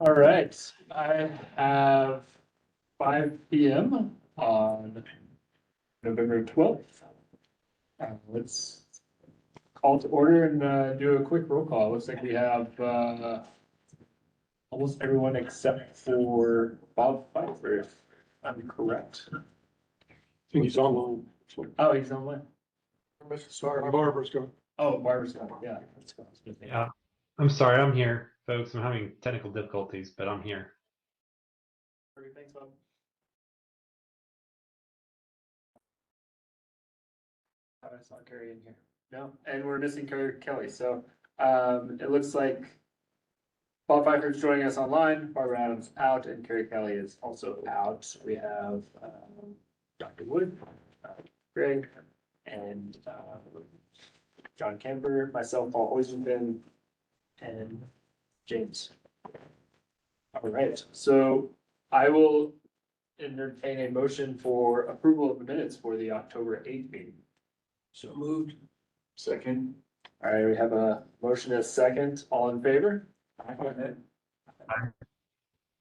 All right, I have 5 p.m. on November 12th. Let's call to order and do a quick roll call. Looks like we have almost everyone except for Bob Pfeiffer, if I'm correct. I think he's online. Oh, he's online. Sorry, Barbara's going. Oh, Barbara's gone. Yeah. Let's go. Yeah, I'm sorry, I'm here, folks. I'm having technical difficulties, but I'm here. Thanks, Bob. I saw Carrie in here. No, and we're missing Kelly. So it looks like Bob Pfeiffer is joining us online. Barbara Adams out, and Carrie Kelly is also out. We have Dr. Wood, Greg, and John Camper, myself, Paul Oisenben, and James. All right, so I will entertain a motion for approval of the minutes for the October 8th meeting. So moved. Second. All right, we have a motion and a second. All in favor? Aye.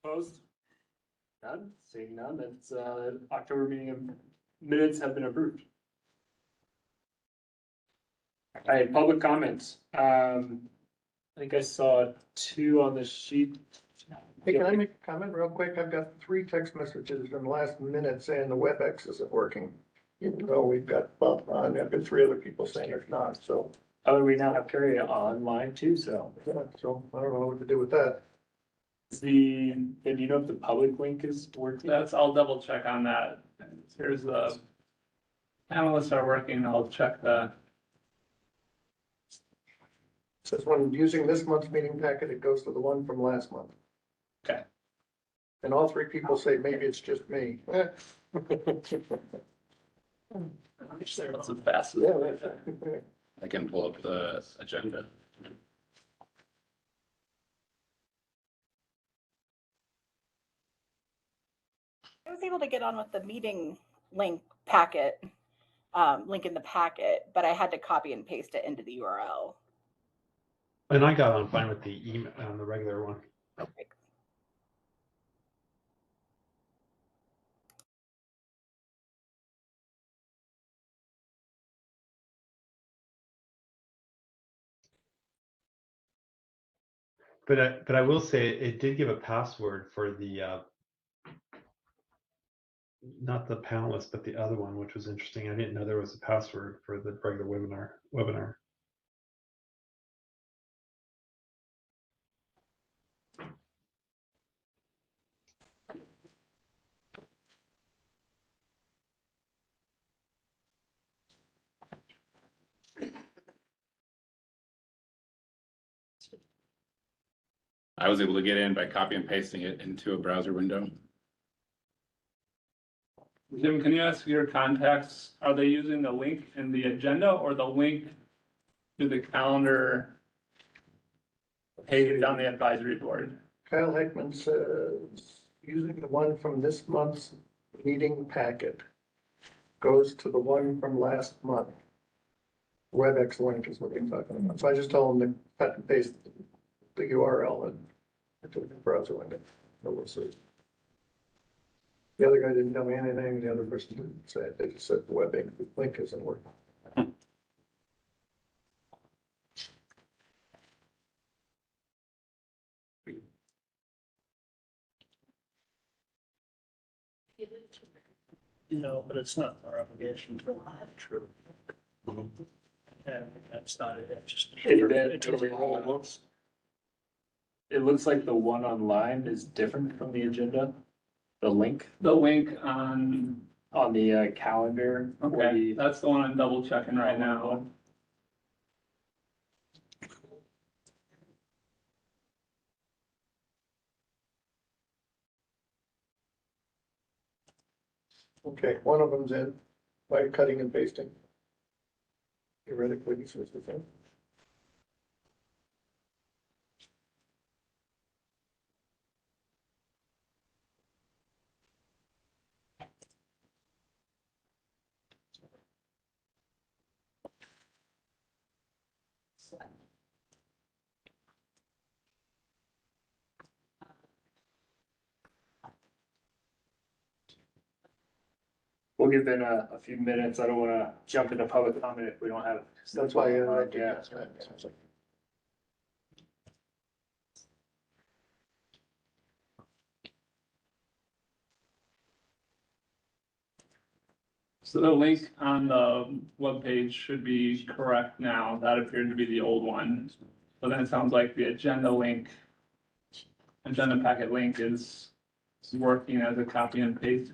Opposed? None? Seeing none, that's October meeting minutes have been approved. All right, public comments. I think I saw 2 on the sheet. Hey, can I make a comment real quick? I've got 3 text messages in the last minute saying the WebEx isn't working. Even though we've got Bob on, I've got 3 other people saying it's not, so. Oh, we now have Carrie online too, so. Yeah, so I don't know what to do with that. Do you know if the public link is working? I'll double check on that. Here's the panelists are working, I'll check the, It says when using this month's meeting packet, it goes to the one from last month. Okay. And all 3 people say maybe it's just me. that's the fastest. I can pull up the agenda. I was able to get on with the meeting link packet, link in the packet, but I had to copy and paste it into the URL. And I got on fine with the email on the regular one. Okay. But I will say it did give a password for the not the panelist, but the other one, which was interesting. I didn't know there was a password for the regular webinar. I was able to get in by copy and pasting it into a browser window. Jim, can you ask your contacts, are they using the link in the agenda or the link to the calendar page on the advisory board? Kyle Heckman says, using the one from this month's meeting packet goes to the one from last month. WebEx link is what we're talking about. So I just told him to cut and paste the URL and into the browser window. So we'll see. The other guy didn't tell me anything. The other person didn't say it. They just said the web link isn't working. No, but it's not our obligation. True. And that's not it. It's just. It looks like the one online is different from the agenda. The link The link on, on the calendar. for okay, the- that's the one I'm double checking right now. Okay, one of them's in by cutting and pasting. Theoretically, this is the thing. give Ben a few minutes. I don't wanna jump into public comment if we don't have. That's why, Yeah. So the link on the webpage should be correct now. That appeared to be the old one. So then it sounds like the agenda link, agenda packet link is working as a copy and paste.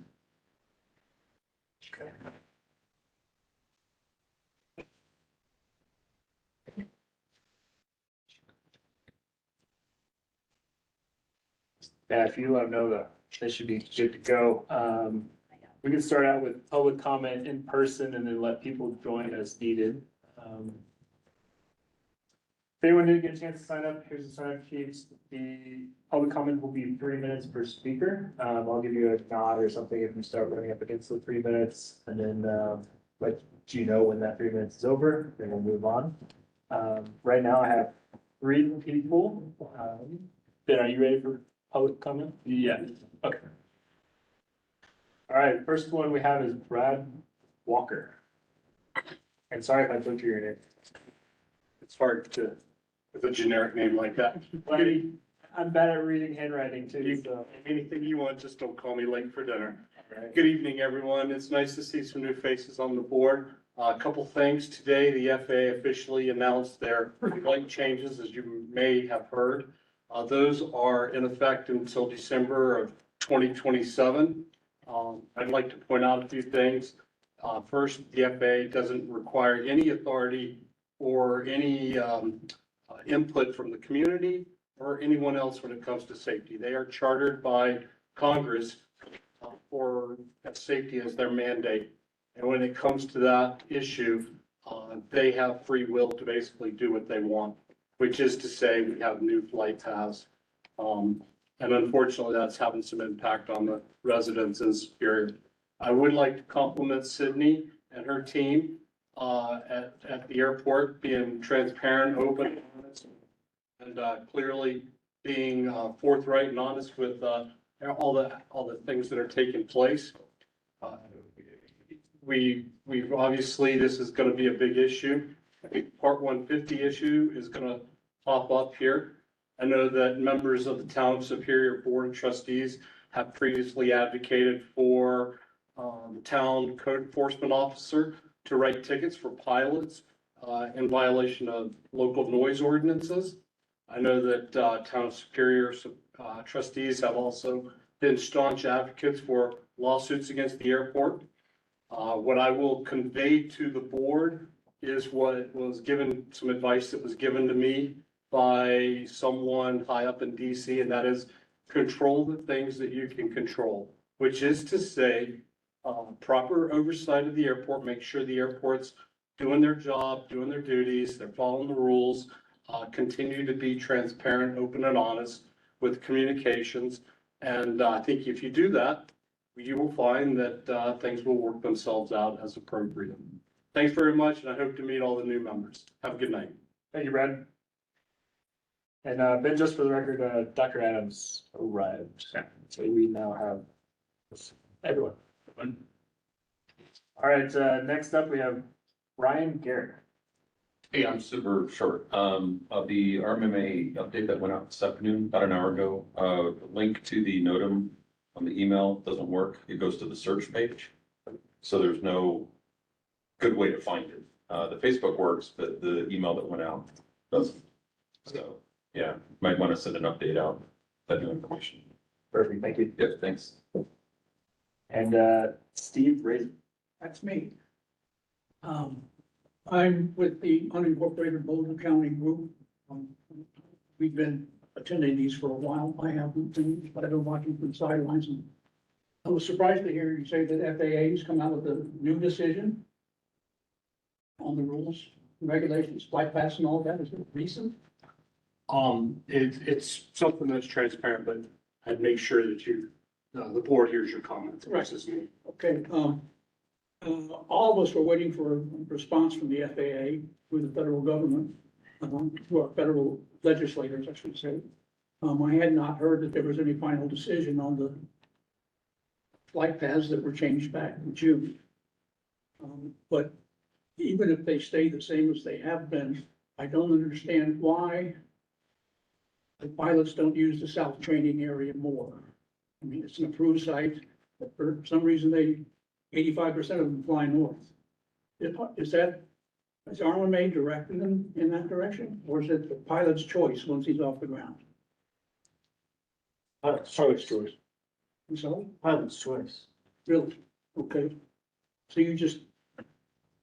Yeah, if you let them know that, they should be good to go. We can start out with public comment in person and then let people join as needed. If anyone didn't get a chance to sign up, here's the sign up sheets. The public comment will be 3 minutes per speaker. I'll give you a nod or something if you start running up against the 3 minutes, and then let you know when that 3 minutes is over, then we'll move on. Right now I have 3 people. Ben, are you ready for public comment? Yeah. Okay. All right, first one we have is Brad Walker. And sorry if I butchered your name. It's hard to, with a generic name like that. Buddy, I'm bad at reading handwriting too, so. Anything you want, just don't call me late for dinner. Right. Good evening, everyone. It's nice to see some new faces on the board. A couple things. Today, the FAA officially announced their flight changes, as you may have heard. Those are in effect until December of 2027. I'd like to point out a few things. First, the FAA doesn't require any authority or any input from the community or anyone else when it comes to safety. They are chartered by Congress for safety as their mandate. And when it comes to that issue, they have free will to basically do what they want, which is to say we have new flight paths. And unfortunately, that's having some impact on the residents in Superior. I would like to compliment Sydney and her team at the airport, being transparent, open, and clearly being forthright and honest with all the things that are taking place. We've obviously, this is going to be a big issue. I think Part 150 issue is going to pop up here. I know that members of the Town of Superior Board of Trustees have previously advocated for the town code enforcement officer to write tickets for pilots in violation of local noise ordinances. I know that Town of Superior trustees have also been staunch advocates for lawsuits against the airport. What I will convey to the board is what was given, some advice that was given to me by someone high up in DC, and that is control the things that you can control, which is to say, proper oversight of the airport, make sure the airport's doing their job, doing their duties, they're following the rules, continue to be transparent, open and honest with communications. And I think if you do that, you will find that things will work themselves out as appropriate. Thanks very much, and I hope to meet all the new members. Have a good night. Thank you, Brad. And Ben, just for the record, Dr. Adams arrived, so we now have everyone. All right, next up, we have Ryan Garrett. Hey, I'm super short. Of the RMMA update that went out this afternoon, about an hour ago, the link to the NOTAM on the email doesn't work. It goes to the search page. So there's no good way to find it. The Facebook works, but the email that went out doesn't. So, yeah, might want to send an update out, that new information. Perfect, thank you. Yep, thanks. And Steve Razor. That's me. I'm with the unincorporated Boulder County group. We've been attending these for a while. I haven't been, but I've been watching from the sidelines. And I was surprised to hear you say that FAA has come out with a new decision on the rules, regulations, flight paths and all that. Is it recent? It's something that's transparent, but I'd make sure that the board hears your comments. Right. Okay, all of us were waiting for a response from the FAA through the federal government, to our federal legislators, I should say. I had not heard that there was any final decision on the flight paths that were changed back in June. But even if they stay the same as they have been, I don't understand why the pilots don't use the south training area more. I mean, it's an approved site, but for some reason 85% of them fly north. Is RMA directing them in that direction, or is it the pilot's choice once he's off the ground? Pilot's choice. And so, Pilot's choice. really, okay. So you just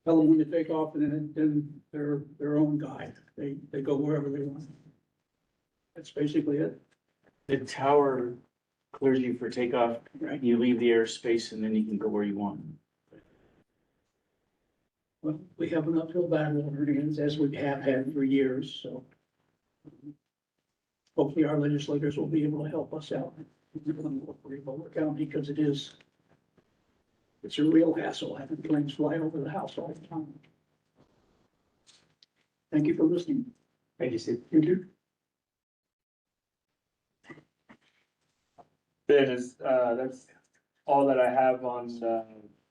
tell them when to take off, and then they're their own guide. They go wherever they want. That's basically it, The tower clears you for takeoff, right? you leave the airspace and then you can go where you want. Well, we have an uphill battle over it, as we have had for years, so. Hopefully our legislators will be able to help us out. Boulder County, because it's a real hassle having planes fly over the house all the time. Thank you for listening. Thank you, Steve. Thank you. Ben, that's all that I have on,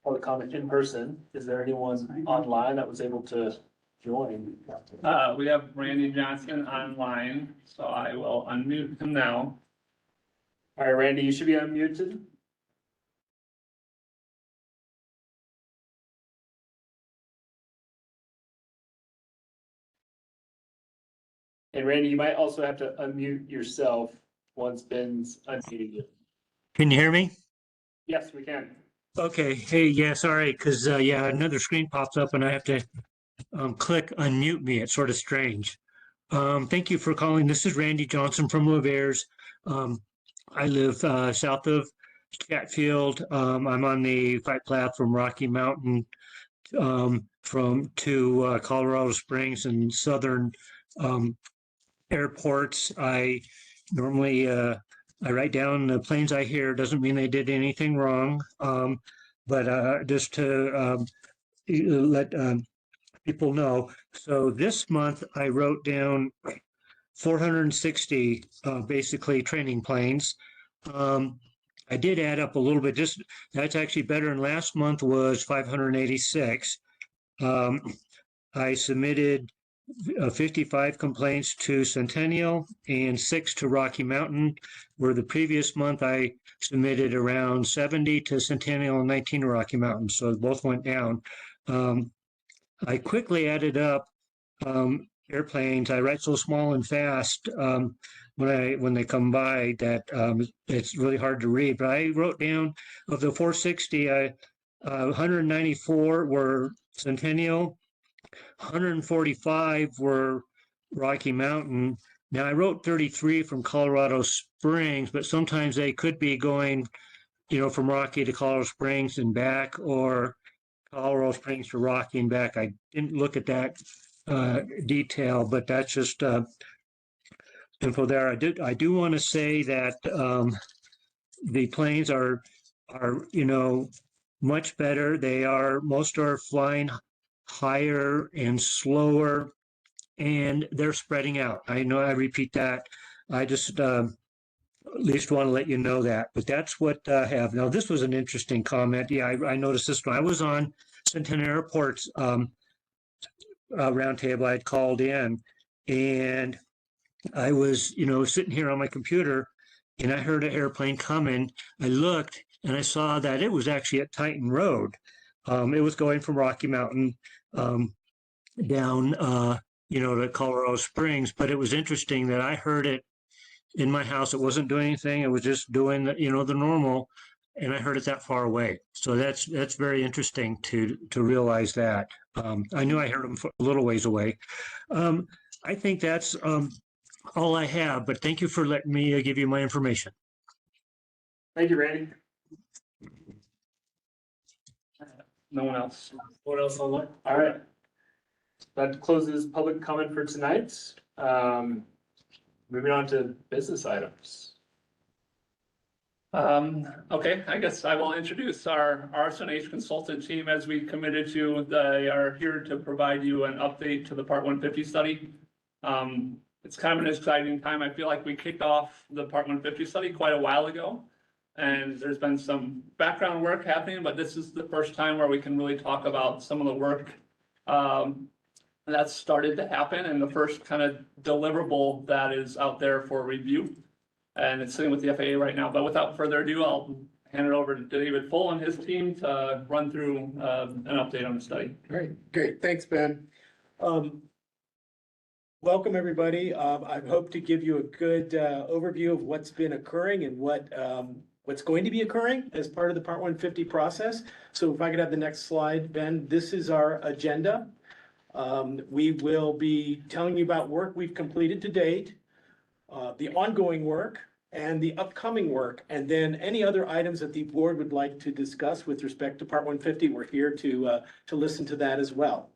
public comment in person. Is there anyone online that was able to join? We have Randy Johnson online, so I will unmute him now. All right, Randy, you should be unmuted. And Randy, you might also have to unmute yourself once Ben's unmuted you. Can you hear me? Yes, we can. Okay. Hey, yeah, sorry, because yeah, another screen pops up and I have to click unmute me. It's sort of strange. Thank you for calling. This is Randy Johnson from Lavers. I live south of Chatfield. I'm on the flight path from Rocky Mountain to Colorado Springs and southern airports. I normally I write down the planes I hear. Doesn't mean they did anything wrong, but just to let people know. So this month I wrote down 460 basically training planes. I did add up a little bit. Just that's actually better than last month was 586. I submitted 55 complaints to Centennial and 6 to Rocky Mountain, where the previous month I submitted around 70 to Centennial and 19 to Rocky Mountain. So both went down. I quickly added up airplanes. I write so small and fast when they come by that it's really hard to read. But I wrote down of the 460, 194 were Centennial, 145 were Rocky Mountain. Now I wrote 33 from Colorado Springs, but sometimes they could be going, from Rocky to Colorado Springs and back, or Colorado Springs to Rocky and back. I didn't look at that detail, but that's just info there. I do want to say that the planes are much better. Most are flying higher and slower, and they're spreading out. I know I repeat that. I just at least want to let you know that. But that's what I have. Now, this was an interesting comment. Yeah, I noticed this one. I was on Centennial Airport's roundtable. I'd called in, and I was, sitting here on my computer, and I heard an airplane coming. I looked, and I saw that it was actually at Titan Road. It was going from Rocky Mountain down, to Colorado Springs. But it was interesting that I heard it in my house. It wasn't doing anything. It was just doing the normal, and I heard it that far away. So that's very interesting to realize that. I knew I heard them a little ways away. I think that's all I have. But thank you for letting me give you my information. Thank you, Randy. No one else. What else online? All right. That closes public comment for tonight. Moving on to business items. Okay, I guess I will introduce our RSNH consultant team as we committed to. They are here to provide you an update to the Part 150 study. It's kind of an exciting time. I feel like we kicked off the Part 150 study quite a while ago. and there's been some background work happening, but this is the first time where we can really talk about some of the work that's started to happen and the first kind of deliverable that is out there for review. And it's sitting with the FAA right now, but without further ado, I'll hand it over to David Full and his team to run through an update on the study. All right, great. Thanks, Ben. Welcome, everybody. I hope to give you a good overview of what's been occurring and what's going to be occurring as part of the Part 150 process. So if I could have the next slide, Ben, this is our agenda. We will be telling you about work we've completed to date, the ongoing work, and the upcoming work, and then any other items that the board would like to discuss with respect to Part 150. We're here to listen to that as well.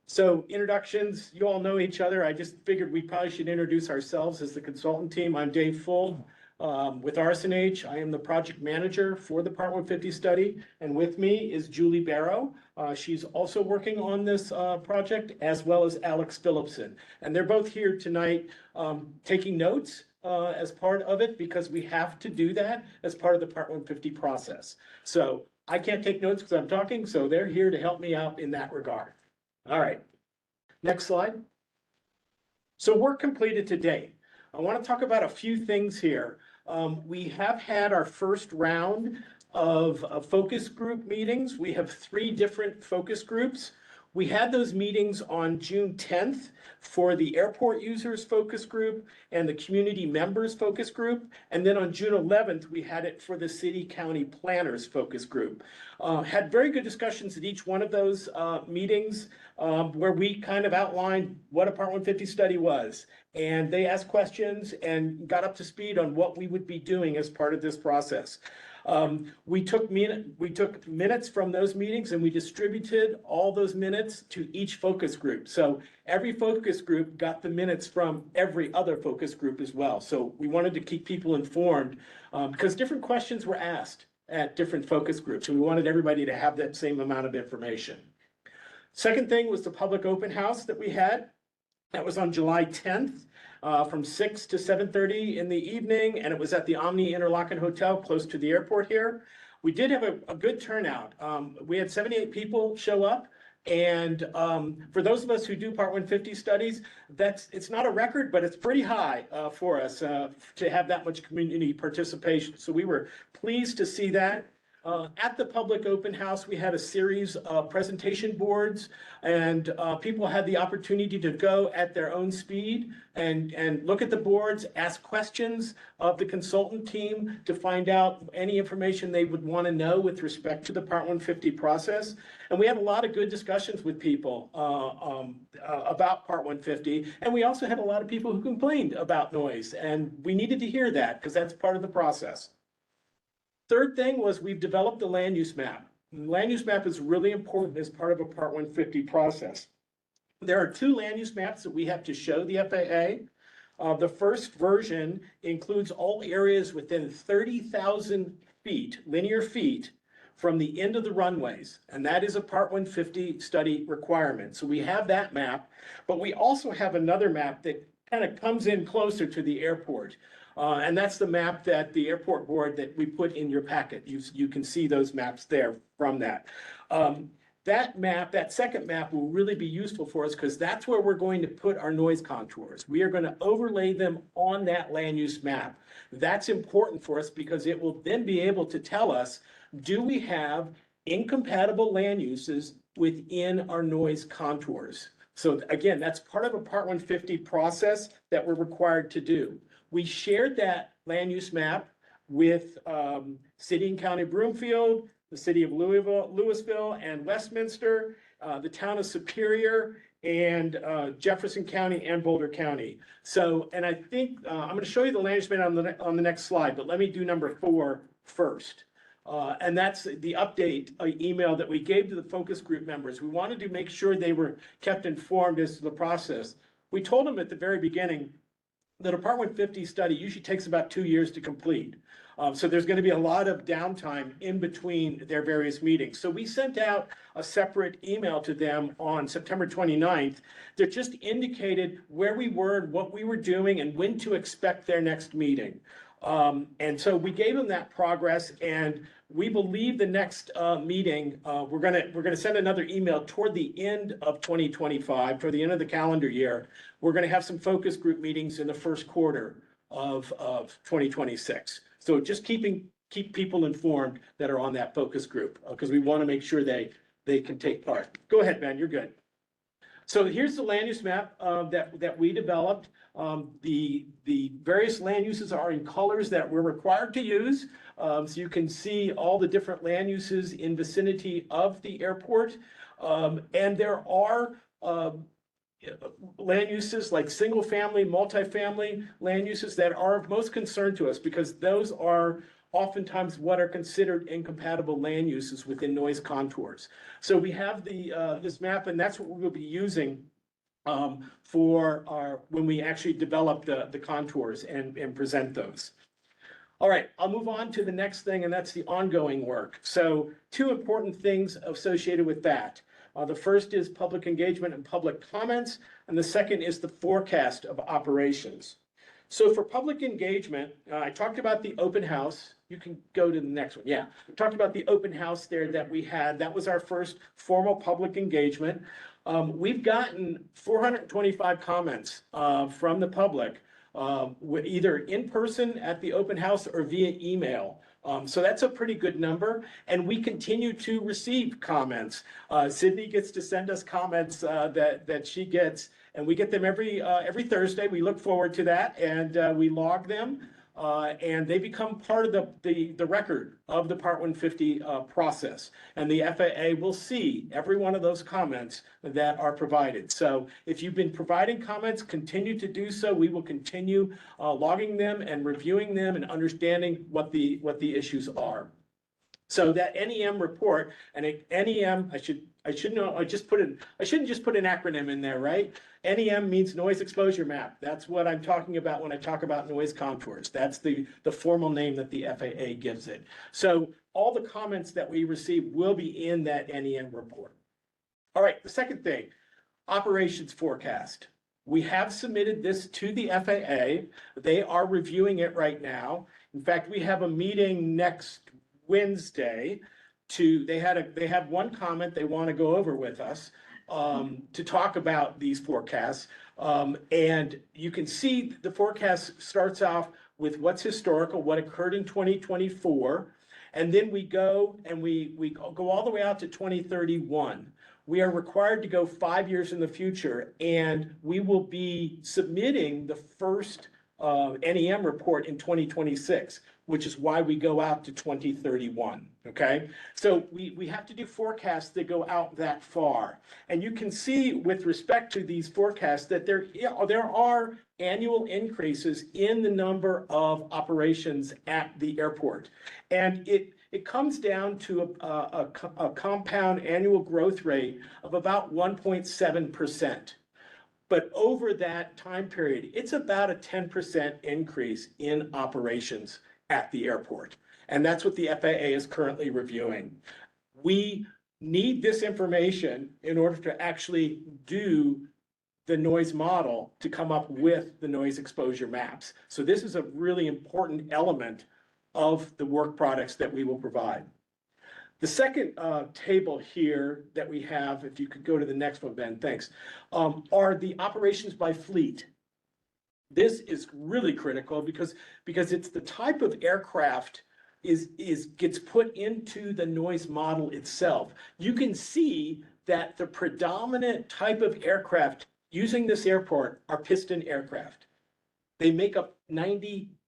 So introductions, you all know each other. I just figured we probably should introduce ourselves as the consultant team. I'm Dave Full with RSNH. I am the project manager for the Part 150 study, and with me is Julie Barrow. She's also working on this project, as well as Alex Phillipson. And they're both here tonight taking notes as part of it, because we have to do that as part of the Part 150 process. So I can't take notes because I'm talking, so they're here to help me out in that regard. All right, next slide. So work completed to date. I want to talk about a few things here. We have had our first round of focus group meetings. We have 3 different focus groups. We had those meetings on June 10th for the airport users focus group and the community members focus group. And then on June 11th, we had it for the city county planners focus group. Had very good discussions at each one of those meetings where we kind of outlined what a Part 150 study was. And they asked questions and got up to speed on what we would be doing as part of this process. We took minutes from those meetings and we distributed all those minutes to each focus group. So every focus group got the minutes from every other focus group as well. So we wanted to keep people informed because different questions were asked at different focus groups. And we wanted everybody to have that same amount of information. Second thing was the public open house that we had. That was on July 10th. From 6 to 7:30 in the evening, and it was at the Omni Interlaken Hotel close to the airport here. We did have a good turnout. We had 78 people show up, and for those of us who do Part 150 studies, it's not a record, but it's pretty high for us to have that much community participation. So we were pleased to see that. At the public open house, we had a series of presentation boards, and people had the opportunity to go at their own speed and look at the boards, ask questions of the consultant team to find out any information they would want to know with respect to the Part 150 process. And we had a lot of good discussions with people about Part 150. And we also had a lot of people who complained about noise, and we needed to hear that because that's part of the process. Third thing was we've developed the land use map. The land use map is really important as part of a Part 150 process. There are 2 land use maps that we have to show the FAA. The first version includes all areas within 30,000 feet, linear feet, from the end of the runways. And that is a Part 150 study requirement. So we have that map, but we also have another map that kind of comes in closer to the airport. And that's the map that the airport board that we put in your packet. You can see those maps there from that. That map, that second map, will really be useful for us because that's where we're going to put our noise contours. We are going to overlay them on that land use map. That's important for us because it will then be able to tell us, do we have incompatible land uses within our noise contours? So again, that's part of a Part 150 process that we're required to do. We shared that land use map with City and County Broomfield, the City of Louisville and Westminster, the Town of Superior, and Jefferson County and Boulder County. So, and I think I'm going to show you the land use map on the next slide, but let me do number 4 first. And that's the update email that we gave to the focus group members. We wanted to make sure they were kept informed as to the process. We told them at the very beginning that a Part 150 study usually takes about 2 years to complete. So there's going to be a lot of downtime in between their various meetings. So we sent out a separate email to them on September 29th that just indicated where we were and what we were doing and when to expect their next meeting. And so we gave them that progress, and we believe the next meeting, we're gonna send another email toward the end of 2025, toward the end of the calendar year. We're gonna have some focus group meetings in the first quarter of 2026. So just keep people informed that are on that focus group, because we want to make sure they can take part. Go ahead, Ben, you're good. So here's the land use map that we developed. The various land uses are in colors that we're required to use. So you can see all the different land uses in vicinity of the airport. And there are land uses like single family, multifamily land uses that are of most concern to us, because those are oftentimes what are considered incompatible land uses within noise contours. So we have this map, and that's what we will be using for when we actually develop the contours and present those. All right, I'll move on to the next thing, and that's the ongoing work. So two important things associated with that. The first is public engagement and public comments, and the second is the forecast of operations. So for public engagement, I talked about the open house. You can go to the next one. Yeah, we talked about the open house there that we had. That was our first formal public engagement. We've gotten 425 comments from the public, either in person at the open house or via email. So that's a pretty good number, and we continue to receive comments. Sydney gets to send us comments that she gets, and we get them every Thursday. We look forward to that, and we log them, and they become part of the record of the Part 150 process. And the FAA will see every one of those comments that are provided. So if you've been providing comments, continue to do so. We will continue logging them and reviewing them and understanding what the issues are. So that NEM report, and NEM, I shouldn't just put an acronym in there, right? NEM means noise exposure map. That's what I'm talking about when I talk about noise contours. That's the formal name that the FAA gives it. So all the comments that we receive will be in that NEM report. All right, the second thing, operations forecast. We have submitted this to the FAA. They are reviewing it right now. In fact, we have a meeting next Wednesday they have one comment they want to go over with us to talk about these forecasts. And you can see the forecast starts off with what's historical, what occurred in 2024. And then we go and we go all the way out to 2031. We are required to go 5 years in the future, and we will be submitting the first NEM report in 2026, which is why we go out to 2031, okay? So we have to do forecasts that go out that far. And you can see with respect to these forecasts that there are annual increases in the number of operations at the airport. And it comes down to a compound annual growth rate of about 1.7%. But over that time period, it's about a 10% increase in operations at the airport. And that's what the FAA is currently reviewing. We need this information in order to actually do the noise model to come up with the noise exposure maps. So this is a really important element of the work products that we will provide. The second table here that we have, if you could go to the next one, Ben, thanks, are the operations by fleet. This is really critical because it's the type of aircraft gets put into the noise model itself. You can see that the predominant type of aircraft using this airport are piston aircraft. They make up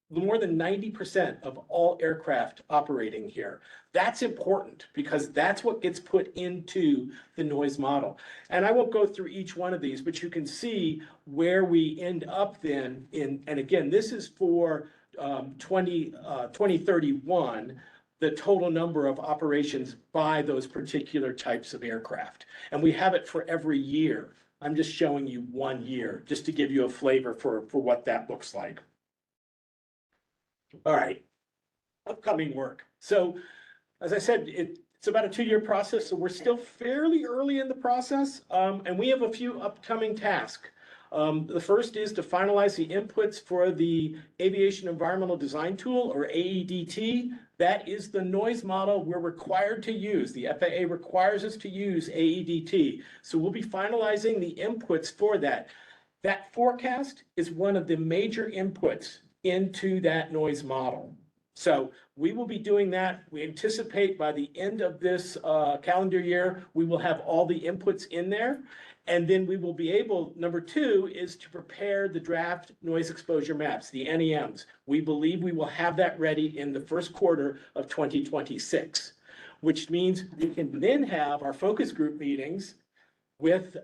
more than 90% of all aircraft operating here. That's important because that's what gets put into the noise model. And I won't go through each one of these, but you can see where we end up then and again, this is for 2031, the total number of operations by those particular types of aircraft. And we have it for every year. I'm just showing you 1 year, just to give you a flavor for what that looks like. All right, upcoming work. So, as I said, it's about a 2-year process, so we're still fairly early in the process, and we have a few upcoming tasks. The first is to finalize the inputs for the Aviation Environmental Design Tool, or AEDT. That is the noise model we're required to use. The FAA requires us to use AEDT. So we'll be finalizing the inputs for that. That forecast is one of the major inputs into that noise model. So we will be doing that. We anticipate by the end of this calendar year, we will have all the inputs in there. And then we will be able, number two, is to prepare the draft noise exposure maps, the NEMs. We believe we will have that ready in the first quarter of 2026, which means we can then have our focus group meetings with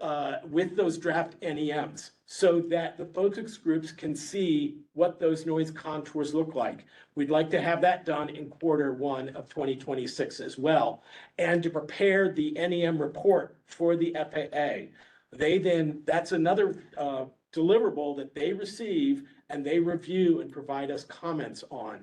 those draft NEMs, so that the focus groups can see what those noise contours look like. We'd like to have that done in quarter one of 2026 as well, and to prepare the NEM report for the FAA. That's another deliverable that they receive and they review and provide us comments on.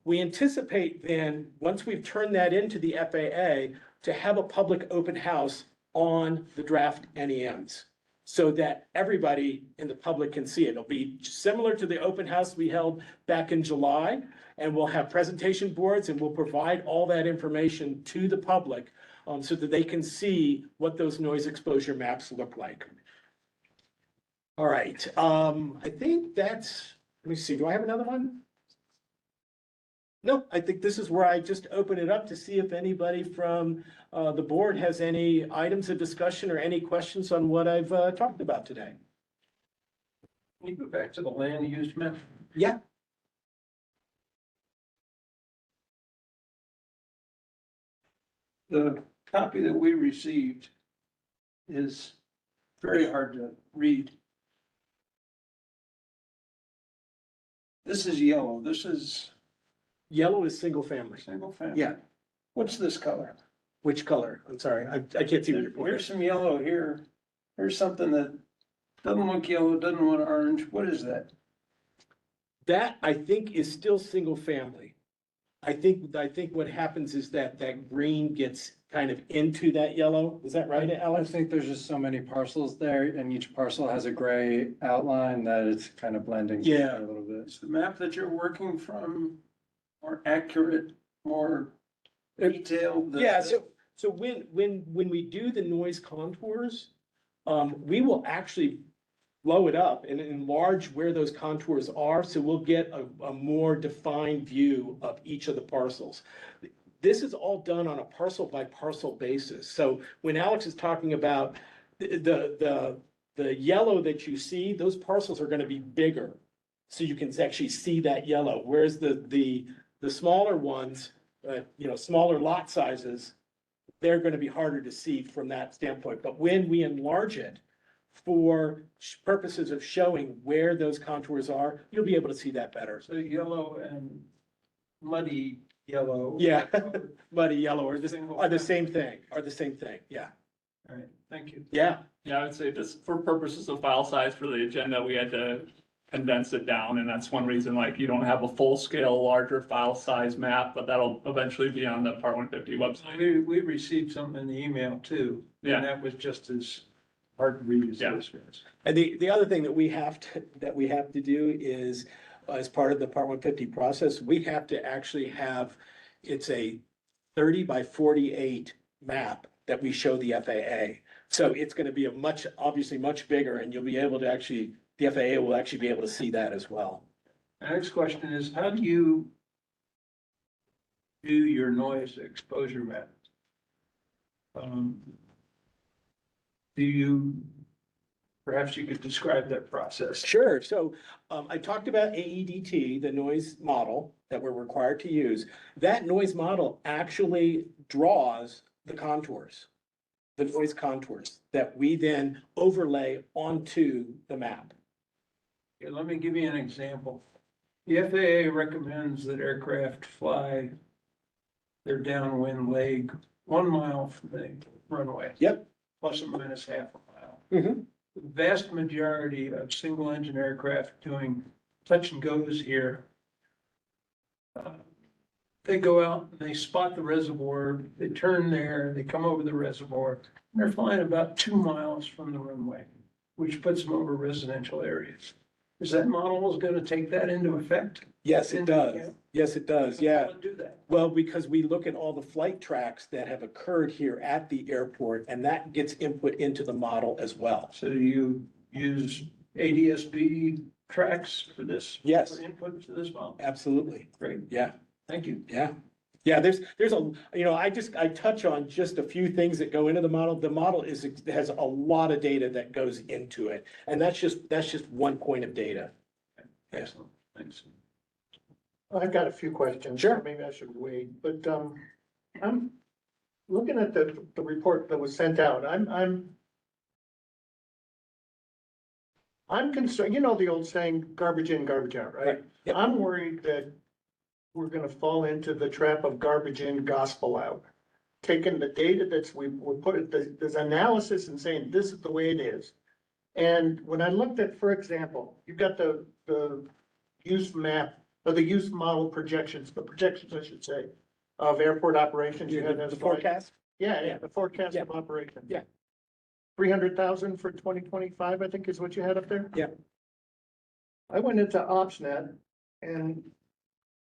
We anticipate then, once we've turned that into the FAA, to have a public open house on the draft NEMs, so that everybody in the public can see it. It'll be similar to the open house we held back in July, and we'll have presentation boards and we'll provide all that information to the public so that they can see what those noise exposure maps look like. All right, I think that's, let me see, do I have another one? No, I think this is where I just open it up to see if anybody from the board has any items of discussion or any questions on what I've talked about today. Can you go back to the land use map? Yeah. The copy that we received is very hard to read. This is yellow. This is Yellow is single family. single family. Yeah. What's this color? Which color? I'm sorry, I can't see what you're pointing Here's at. some yellow here. Here's something that doesn't look yellow, doesn't look orange. What is that? That, I think, is still single family. I think what happens is that green gets kind of into that yellow. Is that right, I Alex? think there's just so many parcels there and each parcel has a gray outline that it's kind of blending. Yeah. A little bit. Is the map that you're working from more accurate, more detailed? Yeah, so when we do the noise contours, we will actually blow it up and enlarge where those contours are, so we'll get a more defined view of each of the parcels. This is all done on a parcel by parcel basis. So when Alex is talking about the yellow that you see, those parcels are gonna be bigger. So you can actually see that yellow, whereas the smaller ones, smaller lot sizes, they're gonna be harder to see from that standpoint. But when we enlarge it for purposes of showing where those contours are, you'll be able to see that better. So yellow and muddy yellow. Yeah, muddy yellow are the same thing, yeah. All right, thank you. Yeah, Yeah, I would say just for purposes of file size for the agenda, we had to condense it down, and that's one reason, like, you don't have a full-scale, larger file size map, but that'll eventually be on the Part 150 website. We received something in the email too. Yeah. And that was just as hard to read as Yeah. this was. and the other thing that we have to do is, as part of the Part 150 process, we have to actually have, it's a 30 by 48 map that we show the FAA. So it's gonna be obviously much bigger, and you'll be able to actually, the FAA will actually be able to see that as well. The next question is, how do you do your noise exposure map? Perhaps you could describe that process? Sure. So I talked about AEDT, the noise model that we're required to use. That noise model actually draws the contours, the noise contours that we then overlay onto the map. Okay, let me give you an example. The FAA recommends that aircraft fly their downwind leg 1 mile from the runway. Yep. Plus or minus half a mile. Mhm. The vast majority of single engine aircraft doing touch and goes here, they go out and they spot the reservoir, they turn there, they come over the reservoir, and they're flying about 2 miles from the runway. which puts them over residential areas. Is that model gonna take that into effect? Yes, it does. Yeah. Yes, it does. Yeah. How to do that? Well, because we look at all the flight tracks that have occurred here at the airport, and that gets input into the model as well. So do you use ADSB tracks for this? Yes. For input to this model? Absolutely. Great, Yeah, thank you. yeah. Yeah, there's a, I touch on just a few things that go into the model. The model has a lot of data that goes into it. And that's just one point of data. Excellent, thanks. I've got a few questions. Sure. Maybe I should wait, but, I'm looking at the report that was sent out. I'm concerned, you know, the old saying, garbage in, garbage out, right? Right. Yep. I'm worried that we're gonna fall into the trap of garbage in, gospel out. Taking the data we put it, there's analysis and saying, this is the way it is. And when I looked at, for example, you've got the use map, or the use model projections, the projections, I should say, of airport operations. You had The that slide. forecast? Yeah, Yeah. the forecast Yeah. of operations. Yeah. 300,000 for 2025, I think is what you had up there? Yeah. I went into OpsNet and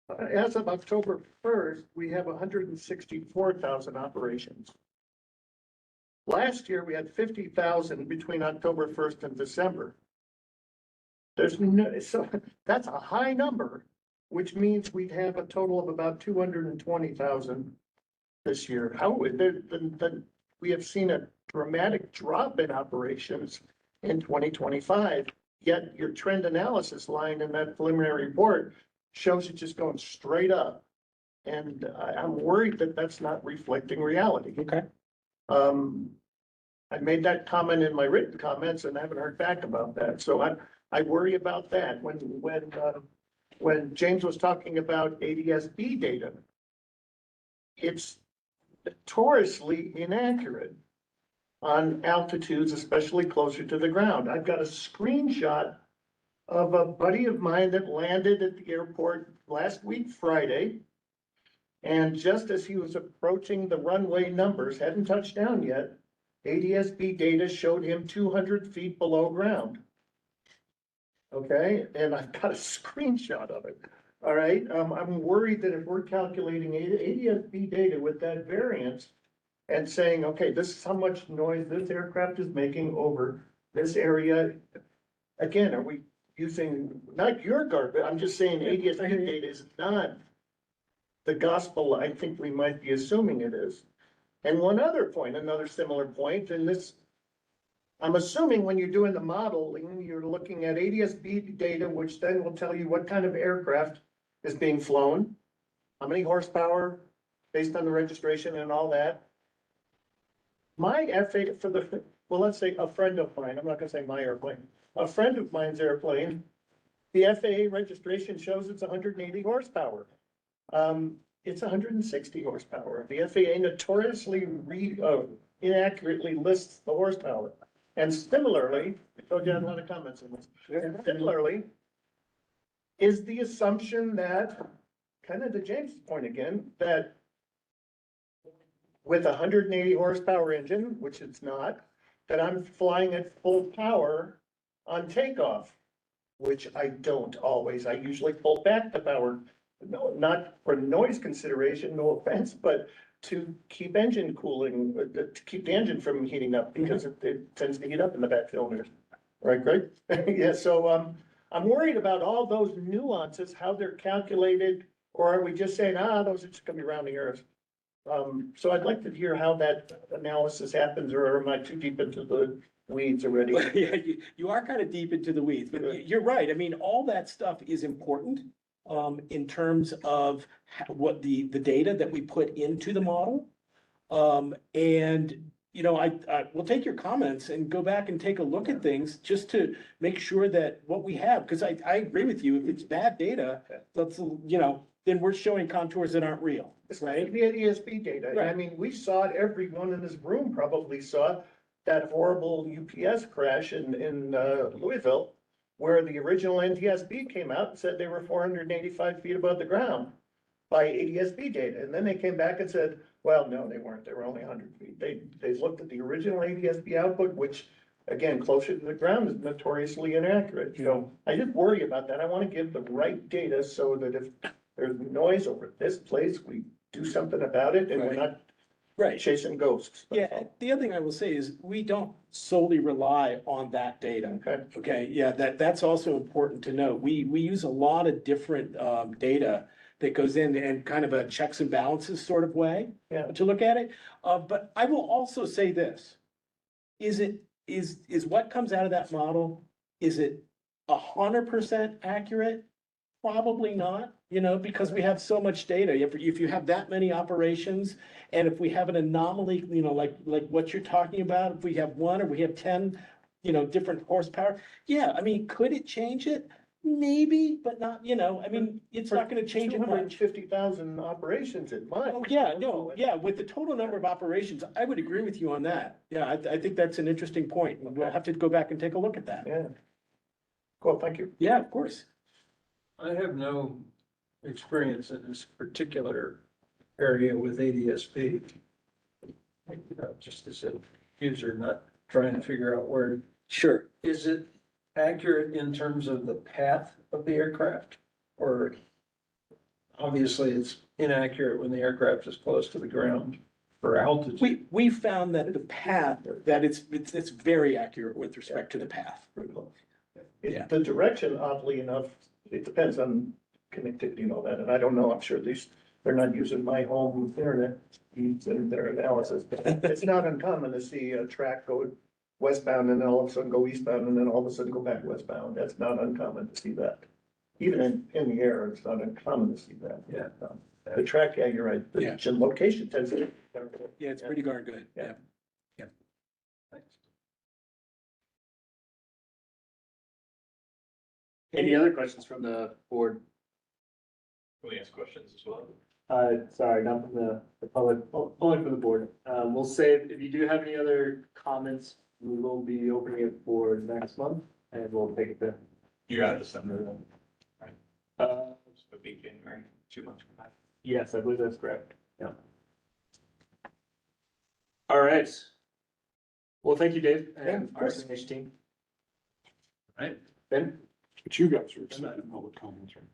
as of October 1st, we have 164,000 operations. Last year, we had 50,000 between October 1st and December. So that's a high number, which means we'd have a total of about 220,000 this year. We have seen a dramatic drop in operations in 2025, yet your trend analysis line in that preliminary report shows it just going straight up. And I'm worried that that's not reflecting reality. Okay. I made that comment in my written comments and haven't heard back about that. So I worry about that. When James was talking about ADSB data, it's notoriously inaccurate on altitudes, especially closer to the ground. I've got a screenshot of a buddy of mine that landed at the airport last week, Friday. And just as he was approaching the runway numbers, hadn't touched down yet, ADSB data showed him 200 feet below ground. Okay, and I've got a screenshot of it. All right, I'm worried that if we're calculating ADSB data with that variance and saying, okay, this is how much noise this aircraft is making over this area. Again, are we using, not your garbage, I'm just saying ADSB data is not the gospel I think we might be assuming it is. And one other point, another similar point, and this, I'm assuming when you're doing the modeling, you're looking at ADSB data, which then will tell you what kind of aircraft is being flown, how many horsepower, based on the registration and all that. My FA well, let's say a friend of mine, I'm not gonna say my airplane, a friend of mine's airplane, the FAA registration shows it's 180 horsepower. It's 160 horsepower. The FAA notoriously inaccurately lists the horsepower. And similarly, I told you I had a lot of comments on this. And similarly, is the assumption that, kind of to James' point again, that with a 180 horsepower engine, which it's not, that I'm flying at full power on takeoff, which I don't always. I usually pull back the power. No, not for noise consideration, no offense, but to keep engine cooling, to keep the engine from heating up because it tends to heat up in the back cylinders. Right, Greg? Yeah, so I'm worried about all those nuances, how they're calculated, or are we just saying, those are just gonna be rounding errors? So I'd like to hear how that analysis happens, or am I too deep into the weeds already? Yeah, you are kind of deep into the weeds, but you're right. I mean, all that stuff is important. In terms of what the data that we put into the model. And, you know, I will take your comments and go back and take a look at things just to make sure that what we have, because I agree with you, if it's bad data, that's, you know, then we're showing contours that aren't real, right? The ADSB data. Right. I mean, we saw it, everyone in this room probably saw that horrible UPS crash in Louisville, where the original NTSB came out and said they were 485 feet above the ground by ADSB data. And then they came back and said, well, no, they weren't. They were only 100 feet. They looked at the original ADSB output, which again, closer to the ground is notoriously inaccurate. So I just worry about that. I want to give the right data so that if there's noise over this place, we do something about it and we're Right. not Right. chasing ghosts. Yeah, the other thing I will say is we don't solely rely on that data. Okay. Okay, yeah, that's also important to note. We use a lot of different data that goes in and kind of a checks and balances sort of way Yeah. to look at it. But I will also say this. Is what comes out of that model, is it 100% accurate? Probably not, because we have so much data. If you have that many operations, and if we have an anomaly, like what you're talking about, if we have one or we have 10, different horsepower, yeah, I mean, could it change it? Maybe, but not, it's not gonna change it Two hundred and much. 50,000 operations it might. Oh, yeah, no, yeah, with the total number of operations, I would agree with you on that. Yeah, I think that's an interesting point. We'll have to go back and take a look at that. Yeah. Cool, thank you. Yeah, of course. I have no experience in this particular area with ADSB. Just as a user, not trying to figure out where. Sure. Is it accurate in terms of the path of the aircraft? Or obviously it's inaccurate when the aircraft is close to the ground for altitude? We found that the path, that it's very accurate with respect to the path. Yeah. The direction, oddly enough, it depends on connectivity and all that, and I don't know, I'm sure they're not using my home internet feeds in their analysis, but it's not uncommon to see a track go westbound and then all of a sudden go eastbound and then all of a sudden go back westbound. That's not uncommon to see that. Even in the air, it's not uncommon to see that. Yeah. The track, yeah, you're right. Yeah. The location tends to. Yeah, it's pretty darn good. Yeah. Any other questions from the board? Can we ask questions as well? Sorry, not from the public, only from the board. We'll save, if you do have any other comments, we will be opening it for next month and we'll take it then. You're out of December then, Uh, would be January, 2 months from now. yes, I believe that's correct. Yeah. All right. Well, thank you, Dave, Yeah, and of our course. SMH team. Right. Ben? But you guys are accepting public comments, right?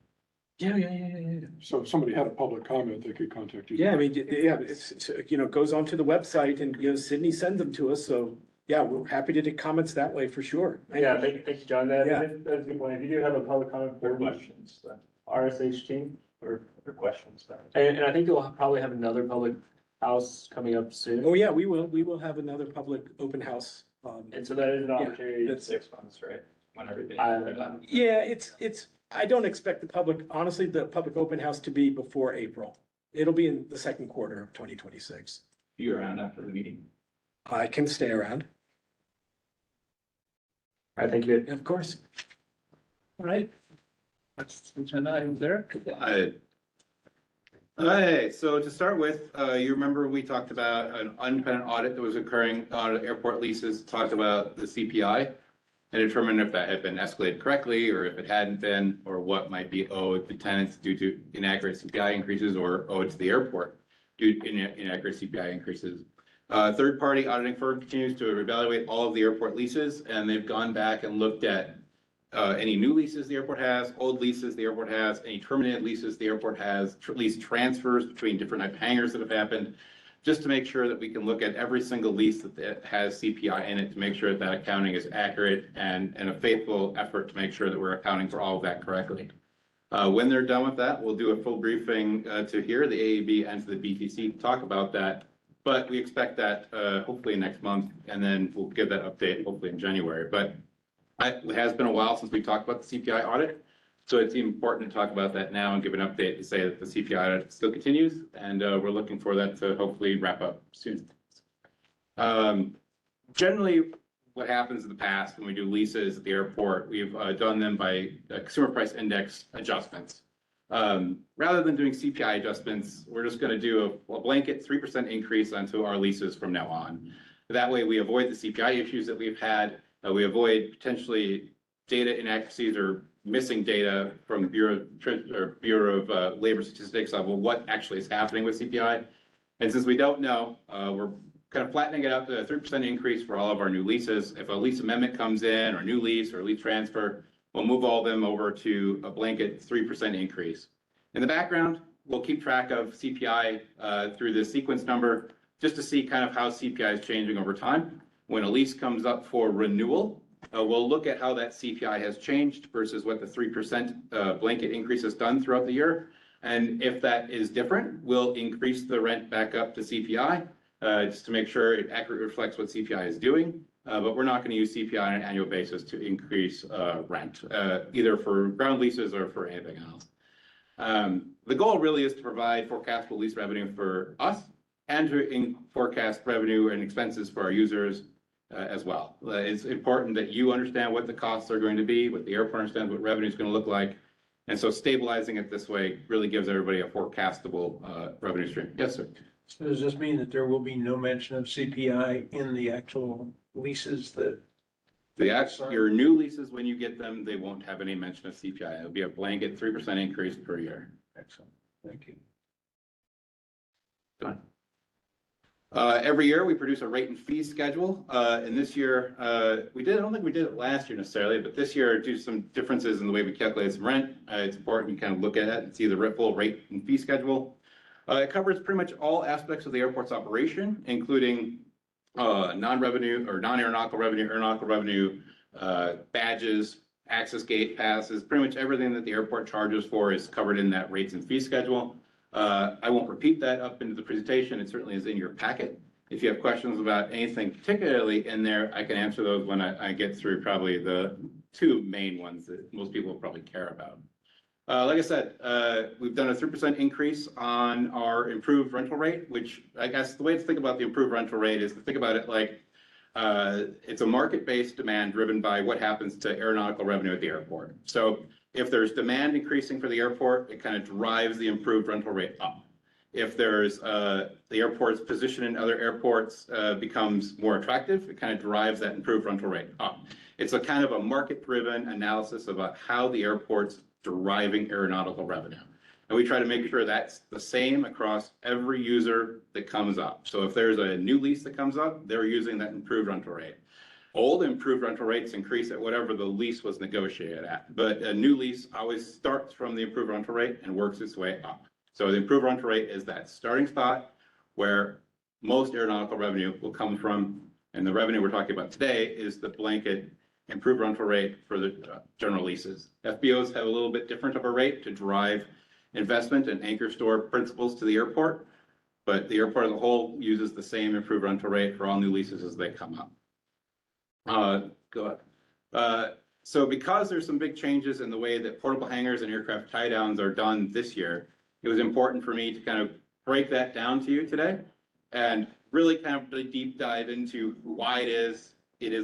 Yeah. So if somebody had a public comment, they could contact you. Yeah, I mean, yeah, it's, goes onto the website and, Sydney sends them to us, so, yeah, we're happy to take comments that way for sure. Yeah, thank you, John. That's Yeah. a good point. If you do have a public comment For for questions, RSH team, for questions. and I think you'll probably have another public house coming up soon. Oh, yeah, we will have another public open house. And so that is an opportunity. that's- 6 months, right? When everything. Yeah, it's, I don't expect honestly, the public open house to be before April. It'll be in the second quarter of 2026. You around after the meeting? I can stay around. I think you. Of course. All right. That's agenda item there. Okay, so to start with, you remember we talked about an independent audit that was occurring on airport leases, talked about the CPI and determined if that had been escalated correctly or if it hadn't been, or what might be owed to tenants due to inaccurate CPI increases or owed to the airport due to inaccurate CPI increases. Third-party auditing firm continues to evaluate all of the airport leases, and they've gone back and looked at any new leases the airport has, old leases the airport has, any terminated leases the airport has, lease transfers between different type of hangars that have happened, just to make sure that we can look at every single lease that has CPI in it to make sure that accounting is accurate and a faithful effort to make sure that we're accounting for all of that correctly. When they're done with that, we'll do a full briefing to hear the AAB and to the BTC to talk about that. But we expect that hopefully next month, and then we'll give that update hopefully in January. But it has been a while since we talked about the CPI audit. So it's important to talk about that now and give an update to say that the CPI audit still continues, and we're looking for that to hopefully wrap up soon. Generally, what happens in the past when we do leases at the airport, we've done them by consumer price index adjustments. Rather than doing CPI adjustments, we're just going to do a blanket 3% increase onto our leases from now on. That way we avoid the CPI issues that we've had. We avoid potentially data inaccuracies or missing data from Bureau of Labor Statistics of what actually is happening with CPI. And since we don't know, we're kind of flattening it out to a 3% increase for all of our new leases. If a lease amendment comes in, or new lease, or lease transfer, we'll move all of them over to a blanket 3% increase. In the background, we'll keep track of CPI through this sequence number, just to see kind of how CPI is changing over time. When a lease comes up for renewal, we'll look at how that CPI has changed versus what the 3% blanket increase has done throughout the year. And if that is different, we'll increase the rent back up to CPI, just to make sure it accurately reflects what CPI is doing. But we're not going to use CPI on an annual basis to increase rent, either for ground leases or for anything else. The goal really is to provide forecastable lease revenue for us and to forecast revenue and expenses for our users as well. It's important that you understand what the costs are going to be, what the airport understands what revenue is going to look like. And so stabilizing it this way really gives everybody a forecastable revenue stream. Yes, sir. So does this mean that there will be no mention of CPI in the actual leases that? Your new leases, when you get them, they won't have any mention of CPI. It'll be a blanket 3% increase per year. Excellent, thank you. Go on. Every year we produce a rate and fee schedule. And this year, I don't think we did it last year necessarily, but this year due to some differences in the way we calculate some rent, it's important you kind of look at it and see the full rate and fee schedule. It covers pretty much all aspects of the airport's operation, including non-revenue or non-aeronautical revenue, badges, access gate passes, pretty much everything that the airport charges for is covered in that rates and fee schedule. I won't repeat that up into the presentation. It certainly is in your packet. If you have questions about anything particularly in there, I can answer those when I get through probably the two main ones that most people probably care about. Like I said, we've done a 3% increase on our improved rental rate, which I guess the way to think about the improved rental rate is to think about it like it's a market-based demand driven by what happens to aeronautical revenue at the airport. So if there's demand increasing for the airport, it kind of drives the improved rental rate up. If there's the airport's position in other airports becomes more attractive, it kind of drives that improved rental rate up. It's a kind of a market-driven analysis about how the airport's deriving aeronautical revenue. And we try to make sure that's the same across every user that comes up. So if there's a new lease that comes up, they're using that improved rental rate. Old improved rental rates increase at whatever the lease was negotiated at. But a new lease always starts from the improved rental rate and works its way up. So the improved rental rate is that starting spot where most aeronautical revenue will come from. And the revenue we're talking about today is the blanket improved rental rate for the general leases. FBOs have a little bit different of a rate to drive investment and anchor store principles to the airport, but the airport as a whole uses the same improved rental rate for all new leases as they come up. So because there's some big changes in the way that portable hangars and aircraft tie downs are done this year, it was important for me to kind of break that down to you today and really kind of really deep dive into why it is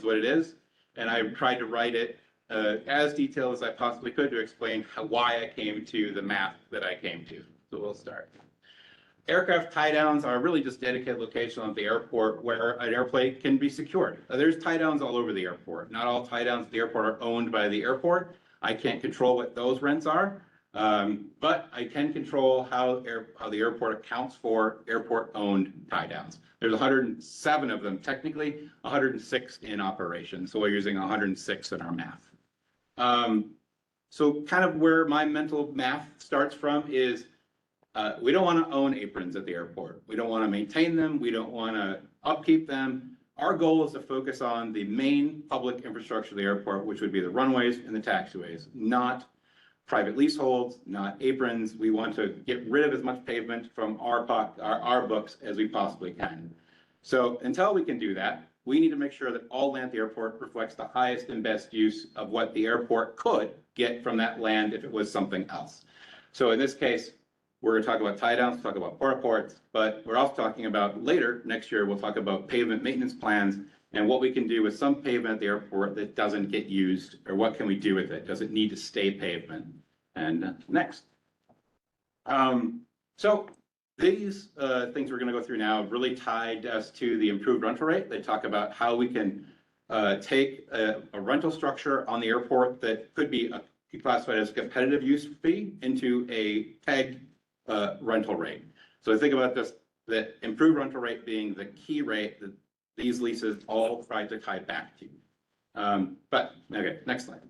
what it is. And I tried to write it as detailed as I possibly could to explain why I came to the math that I came to. So we'll start. Aircraft tie downs are really just dedicated locations at the airport where an airplane can be secured. There's tie downs all over the airport. Not all tie downs at the airport are owned by the airport. I can't control what those rents are, but I can control how the airport accounts for airport-owned tie downs. There's 107 of them technically, 106 in operation. So we're using 106 in our math. So kind of where my mental math starts from is we don't want to own aprons at the airport. We don't want to maintain them. We don't want to upkeep them. Our goal is to focus on the main public infrastructure of the airport, which would be the runways and the taxiways, not private leaseholds, not aprons. We want to get rid of as much pavement from our books as we possibly can. So until we can do that, we need to make sure that all land at the airport reflects the highest and best use of what the airport could get from that land if it was something else. So in this case, we're going to talk about tie downs, talk about porta-ports, but we're also talking about later, next year, we'll talk about pavement maintenance plans and what we can do with some pavement at the airport that doesn't get used, or what can we do with it? Does it need to stay pavement? And next. So these things we're going to go through now really tied us to the improved rental rate. They talk about how we can take a rental structure on the airport that could be classified as a competitive use fee into a pegged rental rate. So think about this the improved rental rate being the key rate that these leases all try to tie back to. But, okay, next slide.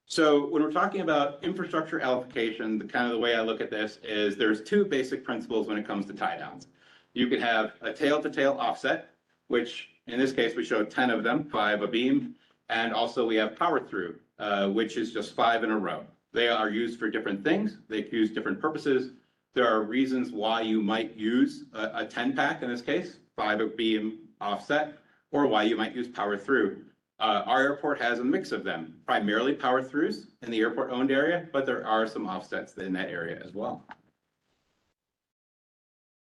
So when we're talking about infrastructure allocation, the kind of the way I look at this is there's two basic principles when it comes to tie downs. You can have a tail-to-tail offset, which in this case, we show 10 of them, 5 a beam. And also we have power through, which is just 5 in a row. They are used for different things. They use different purposes. There are reasons why you might use a 10 pack in this case, 5 a beam offset, or why you might use power through. Our airport has a mix of them, primarily power throughs in the airport owned area, but there are some offsets in that area as well.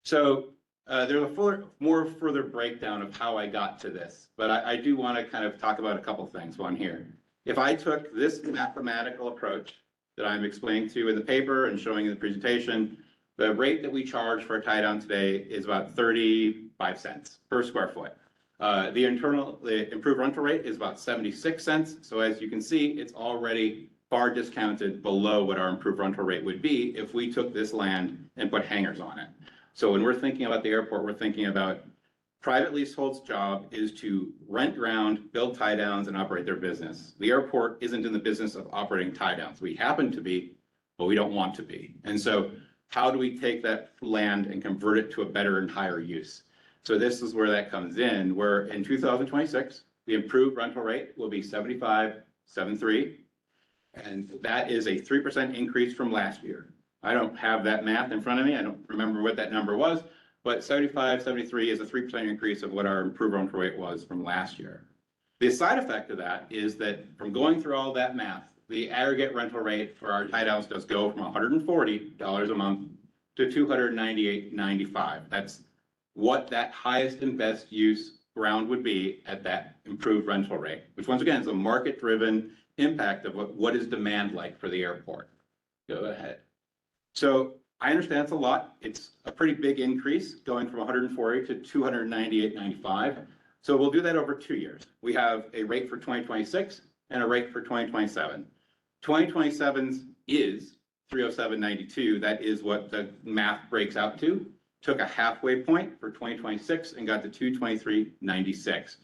So there's a more further breakdown of how I got to this, but I do want to kind of talk about a couple things on here. If I took this mathematical approach that I'm explaining to you in the paper and showing in the presentation, the rate that we charge for a tie down today is about 35 cents per square foot. The improved rental rate is about 76 cents. So as you can see, it's already far discounted below what our improved rental rate would be if we took this land and put hangars on it. So when we're thinking about the airport, we're thinking about private leasehold's job is to rent ground, build tie downs, and operate their business. The airport isn't in the business of operating tie downs. We happen to be, but we don't want to be. And so how do we take that land and convert it to a better and higher use? So this is where that comes in, where in 2026, the improved rental rate will be 75.73, and that is a 3% increase from last year. I don't have that math in front of me. I don't remember what that number was, but 75.73 is a 3% increase of what our improved rental rate was from last year. The side effect of that is that from going through all that math, the aggregate rental rate for our tie downs does go from $140 a month to $298.95. That's what that highest and best use ground would be at that improved rental rate, which once again is a market-driven impact of what is demand like for the airport. Go ahead. So I understand it's a lot. It's a pretty big increase going from 140 to 298.95. So we'll do that over 2 years. We have a rate for 2026 and a rate for 2027. 2027's is 307.92. That is what the math breaks out to. Took a halfway point for 2026 and got to 223.96.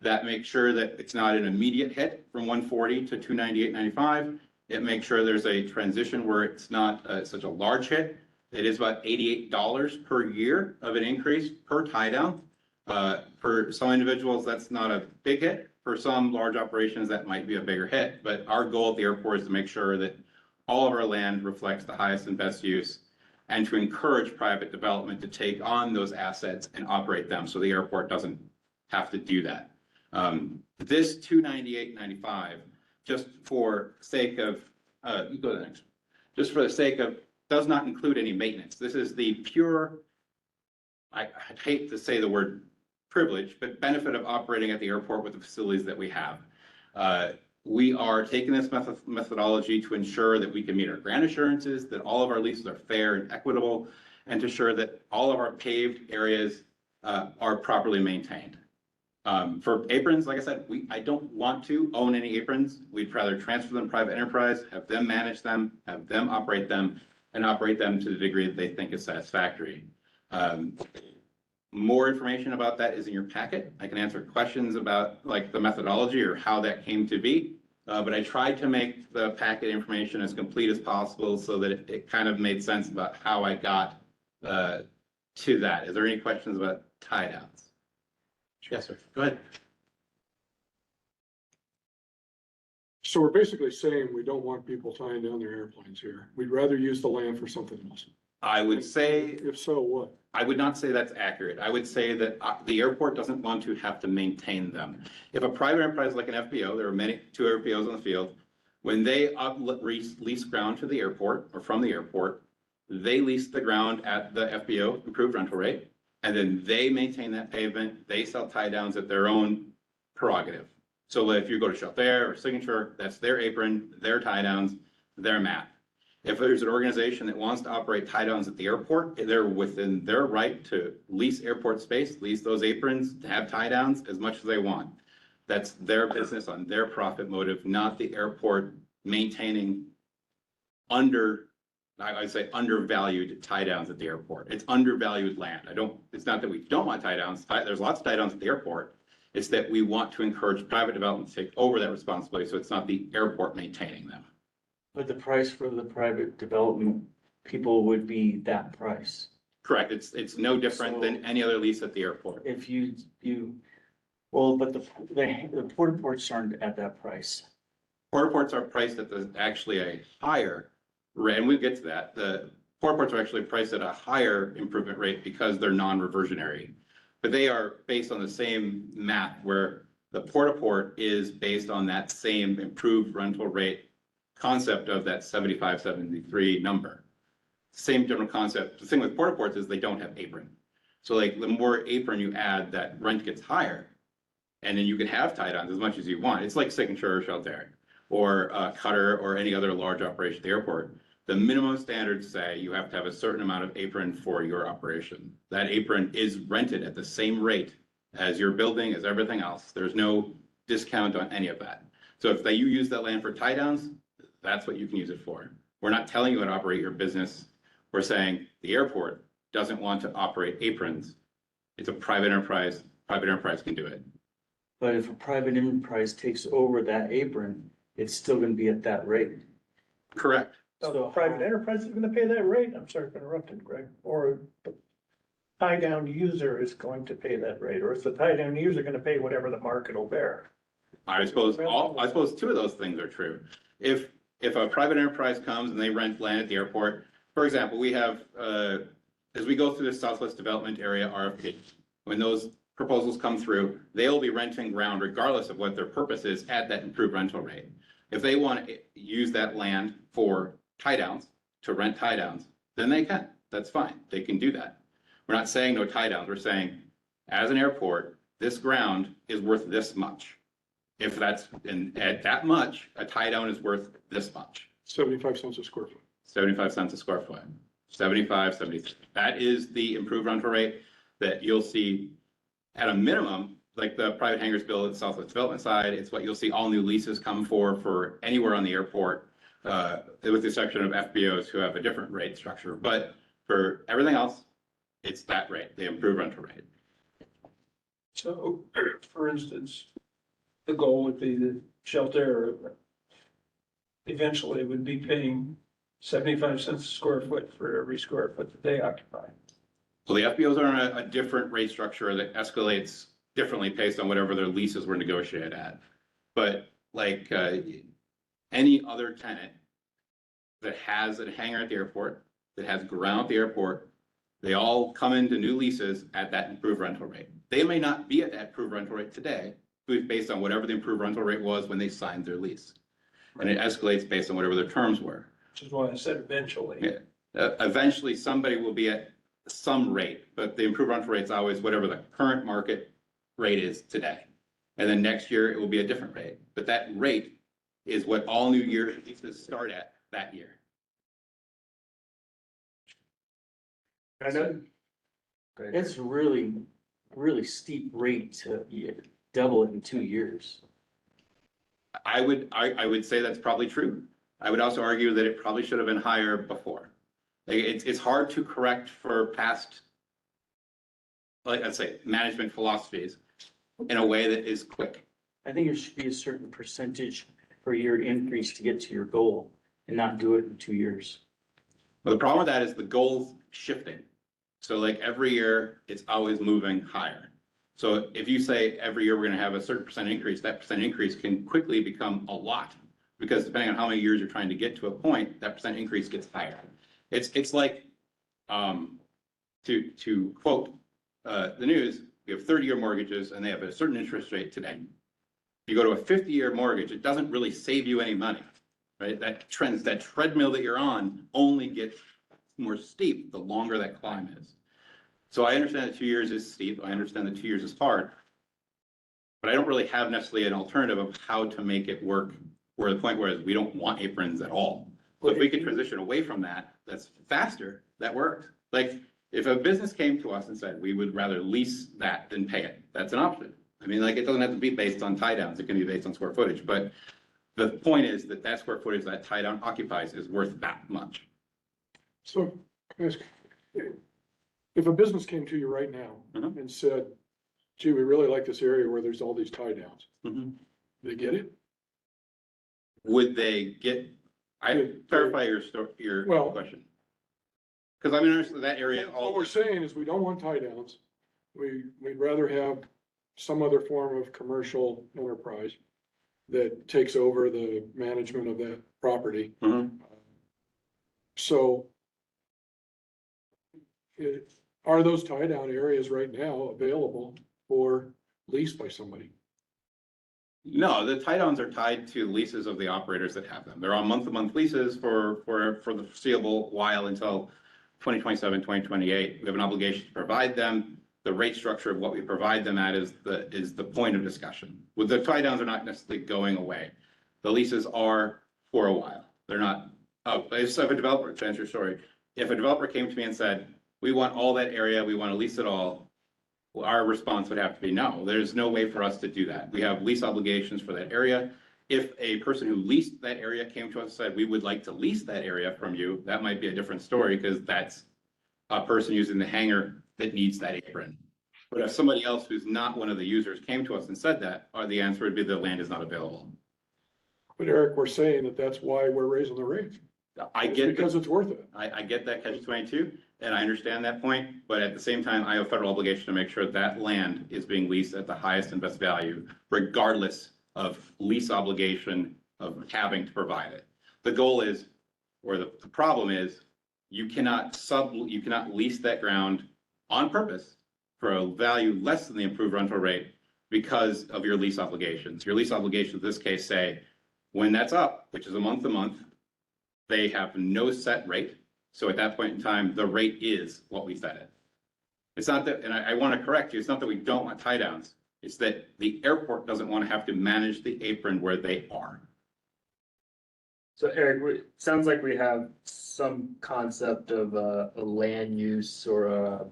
That makes sure that it's not an immediate hit from 140 to 298.95. It makes sure there's a transition where it's not such a large hit. It is about $88 per year of an increase per tie down. For some individuals, that's not a big hit. For some large operations, that might be a bigger hit. But our goal at the airport is to make sure that all of our land reflects the highest and best use, and to encourage private development to take on those assets and operate them so the airport doesn't have to do that. This 298.95, just for sake of, you go to the next one. Just for the sake of, does not include any maintenance. This is the pure, I'd hate to say the word privilege, but benefit of operating at the airport with the facilities that we have. We are taking this methodology to ensure that we can meet our grant assurances, that all of our leases are fair and equitable, and to ensure that all of our paved areas are properly maintained. For aprons, like I said, I don't want to own any aprons. We'd rather transfer them to private enterprise, have them manage them, have them operate them, and operate them to the degree that they think is satisfactory. More information about that is in your packet. I can answer questions about like the methodology or how that came to be. But I tried to make the packet information as complete as possible so that it kind of made sense about how I got to that. Is there any questions about tie downs? Yes, sir. Go ahead. So we're basically saying we don't want people tying down their airplanes here. We'd rather use the land for something else. I would say, If so, what? I would not say that's accurate. I would say that the airport doesn't want to have to maintain them. If a private enterprise like an FBO, there are two FBOs on the field, when they lease ground to the airport or from the airport, they lease the ground at the FBO improved rental rate, and then they maintain that pavement. They sell tie downs at their own prerogative. So if you go to Shelter or Signature, that's their apron, their tie downs, their mat. If there's an organization that wants to operate tie downs at the airport, they're within their right to lease airport space, lease those aprons, to have tie downs as much as they want. That's their business on their profit motive, not the airport maintaining under I'd say undervalued tie downs at the airport. It's undervalued land. It's not that we don't want tie downs. There's lots of tie downs at the airport. It's that we want to encourage private development to take over that responsibility, so it's not the airport maintaining them. But the price for the private development people would be that price. Correct. It's no different than any other lease at the airport. If well, but the porta ports aren't at that price. Porta ports are priced at actually a higher rate, and we'll get to that. The porta ports are actually priced at a higher improvement rate because they're non-reversionary. But they are based on the same math where the porta port is based on that same improved rental rate concept of that 75, 73 number. Same general concept. The thing with porta ports is they don't have apron. So like the more apron you add, that rent gets higher. And then you can have tie downs as much as you want. It's like Signature or Shelter or Cutter or any other large operation at the airport. The minimum standards say you have to have a certain amount of apron for your operation. That apron is rented at the same rate as your building, as everything else. There's no discount on any of that. So if you use that land for tie downs, that's what you can use it for. We're not telling you how to operate your business. We're saying the airport doesn't want to operate aprons. It's a private enterprise. Private enterprise can do it. But if a private enterprise takes over that apron, it's still gonna be at that rate. Correct. So the private enterprise is gonna pay that rate? I'm sorry for interrupting, Greg. Or the tie down user is going to pay that rate, or is the tie down user gonna pay whatever the market will bear? I suppose two of those things are true. If a private enterprise comes and they rent land at the airport, for example, we have, as we go through the Southwest Development Area RFP, when those proposals come through, they'll be renting ground regardless of what their purpose is at that improved rental rate. If they want to use that land for tie downs, to rent tie downs, then they can. That's fine. They can do that. We're not saying no tie downs. We're saying, as an airport, this ground is worth this much. If that's, and at that much, a tie down is worth this much. 75 cents a square foot. 75 cents a square foot. 75, 73. That is the improved rental rate that you'll see at a minimum, like the private hangars bill at the Southwest Development side. It's what you'll see all new leases come for anywhere on the airport, with the exception of FBOs who have a different rate structure. But for everything else, it's that rate, the improved rental rate. So, for instance, the goal would be that Shelter eventually would be paying 75 cents a square foot for every square foot that they occupy. So the FBOs are on a different rate structure that escalates differently based on whatever their leases were negotiated at. But like any other tenant that has a hangar at the airport, that has ground at the airport, they all come into new leases at that improved rental rate. They may not be at that improved rental rate today, based on whatever the improved rental rate was when they signed their lease. And it escalates based on whatever their terms were. Which is why I said eventually. Yeah. Eventually, somebody will be at some rate, but the improved rental rate is always whatever the current market rate is today. And then next year, it will be a different rate. But that rate is what all new year leases start at that year. I know. It's really, really steep rate to double it in 2 years. I would say that's probably true. I would also argue that it probably should have been higher before. Like it's hard to correct for past, like I'd say, management philosophies in a way that is quick. I think there should be a certain percentage per year increase to get to your goal and not do it in 2 years. But the problem with that is the goal's shifting. So like every year, it's always moving higher. So if you say every year we're going to have a certain percent increase, that percent increase can quickly become a lot. Because depending on how many years you're trying to get to a point, that percent increase gets higher. It's like, to quote the news, you have 30-year mortgages and they have a certain interest rate today. If you go to a 50-year mortgage, it doesn't really save you any money, right? That treadmill that you're on only gets more steep the longer that climb is. So I understand that 2 years is steep. I understand that 2 years is hard. But I don't really have necessarily an alternative of how to make it work. We're at the point where we don't want aprons at all. So if we could transition away from that, that's faster, that works. Like if a business came to us and said, we would rather lease that than pay it, that's an option. I mean, like it doesn't have to be based on tie downs. It can be based on square footage. But the point is that that square footage that tie down occupies is worth that much. So, can I ask, if a business came to you right now Mhm. and said, gee, we really like this area where there's all these tie downs, Mhm. they get it? Would they get, clarify your Well- question. Because I mean, understand that area, What we're saying is we don't want tie downs. We'd rather have some other form of commercial enterprise that takes over the management of that property. Mhm. So are those tie down areas right now available for lease by somebody? No, the tie downs are tied to leases of the operators that have them. They're on month-to-month leases for the foreseeable while until 2027, 2028. We have an obligation to provide them. The rate structure of what we provide them at is the point of discussion. With the tie downs are not necessarily going away. The leases are for a while. They're not, if a developer, to answer your story, if a developer came to me and said, we want all that area, we want to lease it all, well, our response would have to be no. There's no way for us to do that. We have lease obligations for that area. If a person who leased that area came to us and said, we would like to lease that area from you, that might be a different story because that's a person using the hangar that needs that apron. But if somebody else who's not one of the users came to us and said that, the answer would be the land is not available. But Eric, we're saying that that's why we're raising the rates. I get Because it's worth it. I get that catch-22, and I understand that point, but at the same time, I have a federal obligation to make sure that land is being leased at the highest and best value, regardless of lease obligation of having to provide it. The goal is, or the problem is, you cannot lease that ground on purpose for a value less than the improved rental rate because of your lease obligations. Your lease obligations in this case say, when that's up, which is a month to month, they have no set rate. So at that point in time, the rate is what we set it. It's not that, and I want to correct you, it's not that we don't want tie downs. It's that the airport doesn't want to have to manage the apron where they are. So Eric, it sounds like we have some concept of a land use or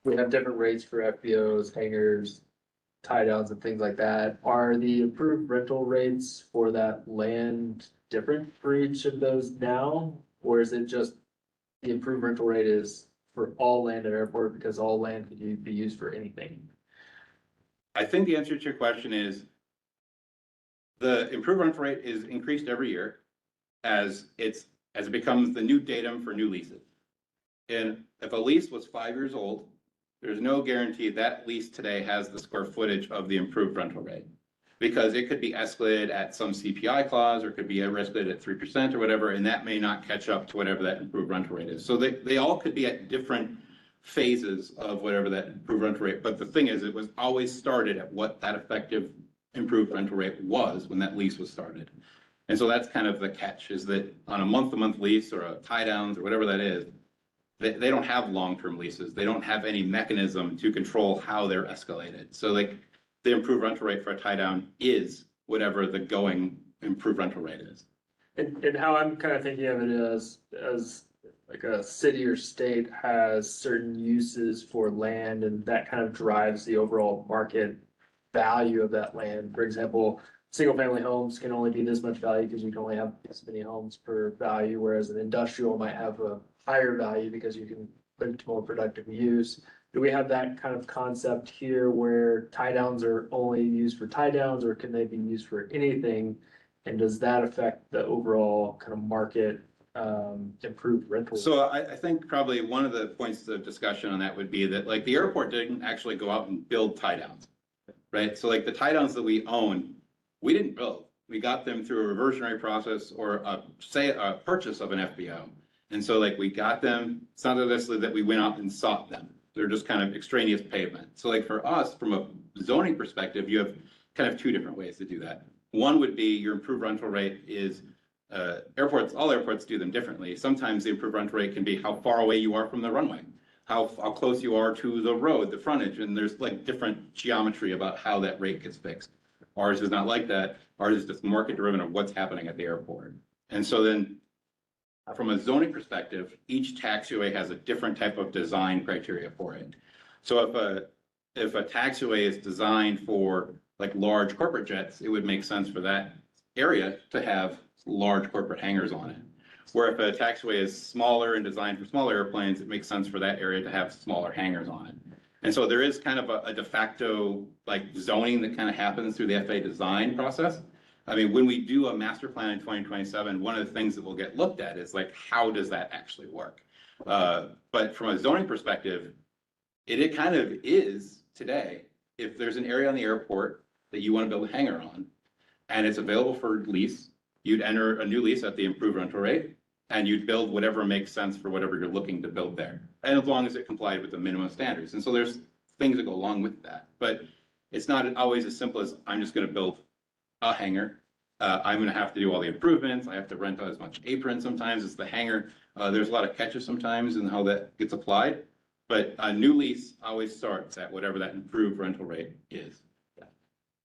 we have different rates for FBOs, hangars, tie downs and things like that. Are the approved rental rates for that land different for each of those now? Or is it just the improved rental rate is for all land at airport because all land could be used for anything? I think the answer to your question is the improved rental rate is increased every year as it becomes the new datum for new leases. And if a lease was 5 years old, there's no guarantee that lease today has the square footage of the improved rental rate. Because it could be escalated at some CPI clause, or it could be escalated at 3% or whatever, and that may not catch up to whatever that improved rental rate is. So they all could be at different phases of whatever that improved rental rate. But the thing is, it was always started at what that effective improved rental rate was when that lease was started. And so that's kind of the catch, is that on a month-to-month lease or a tie downs or whatever that is, they don't have long-term leases. They don't have any mechanism to control how they're escalated. So like the improved rental rate for a tie down is whatever the going improved rental rate is. And how I'm kind of thinking of it as like a city or state has certain uses for land and that kind of drives the overall market value of that land. For example, single family homes can only be this much value because you can only have this many homes per value, whereas an industrial might have a higher value because you can put it to more productive use. Do we have that kind of concept here where tie downs are only used for tie downs, or can they be used for anything? And does that affect the overall kind of market improved rental? So I think probably one of the points of discussion on that would be that like the airport didn't actually go out and build tie downs, right? So like the tie downs that we own, we didn't build. We got them through a reversionary process or a purchase of an FBO. And so like we got them, it's not necessarily that we went out and sought them. They're just kind of extraneous pavement. So like for us, from a zoning perspective, you have kind of two different ways to do that. One would be your improved rental rate is airports, all airports do them differently. Sometimes the improved rental rate can be how far away you are from the runway, how close you are to the road, the frontage, and there's like different geometry about how that rate gets fixed. Ours is not like that. Ours is just market driven of what's happening at the airport. And so then from a zoning perspective, each taxiway has a different type of design criteria for it. So if a taxiway is designed for like large corporate jets, it would make sense for that area to have large corporate hangars on it. Where if a taxiway is smaller and designed for smaller airplanes, it makes sense for that area to have smaller hangars on it. And so there is kind of a de facto like zoning that kind of happens through the FAA design process. I mean, when we do a master plan in 2027, one of the things that will get looked at is like, how does that actually work? But from a zoning perspective, it kind of is today. If there's an area on the airport that you want to build a hangar on, and it's available for lease, you'd enter a new lease at the improved rental rate, and you'd build whatever makes sense for whatever you're looking to build there. And as long as it complied with the minimum standards. And so there's things that go along with that. But it's not always as simple as I'm just going to build a hangar. I'm going to have to do all the improvements. I have to rent out as much apron sometimes as the hangar. There's a lot of catches sometimes in how that gets applied. But a new lease always starts at whatever that improved rental rate is.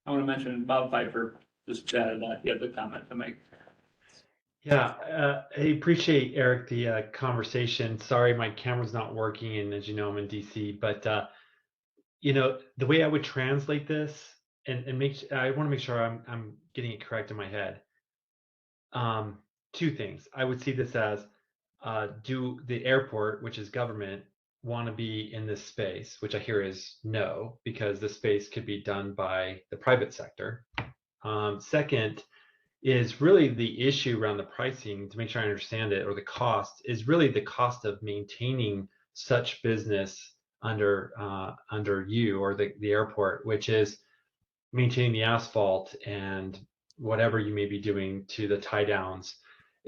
I want to mention Bob Pfeiffer just added that. He had the comment to make. Yeah, I appreciate, Eric, the conversation. Sorry, my camera's not working, and as you know, I'm in DC. But you know, the way I would translate this, and I want to make sure I'm getting it correct in my head. Two things. I would see this as, do the airport, which is government, want to be in this space? Which I hear is no, because the space could be done by the private sector. Second, is really the issue around the pricing, to make sure I understand it, or the cost, is really the cost of maintaining such business under you or the airport, which is maintaining the asphalt and whatever you may be doing to the tie downs,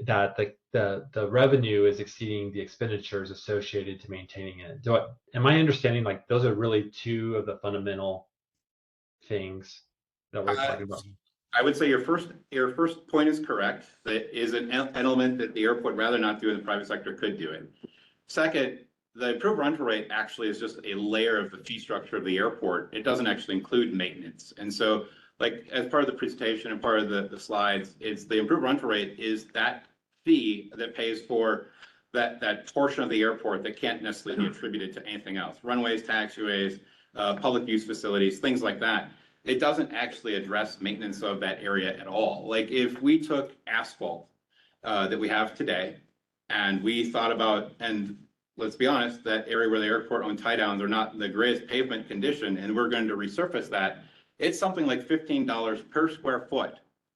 that the revenue is exceeding the expenditures associated to maintaining it. Am I understanding like those are really two of the fundamental things that we're talking about? I would say your first point is correct. That is an element that the airport, rather not do in the private sector, could do it. Second, the improved rental rate actually is just a layer of the fee structure of the airport. It doesn't actually include maintenance. And so, like, as part of the presentation and part of the slides, it's the improved rental rate is that fee that pays for that portion of the airport that can't necessarily be attributed to anything else. Runways, taxiways, public use facilities, things like that. It doesn't actually address maintenance of that area at all. Like if we took asphalt that we have today and we thought about, and let's be honest, that area where the airport owned tie downs are not in the greatest pavement condition, and we're going to resurface that, it's something like $15 per square foot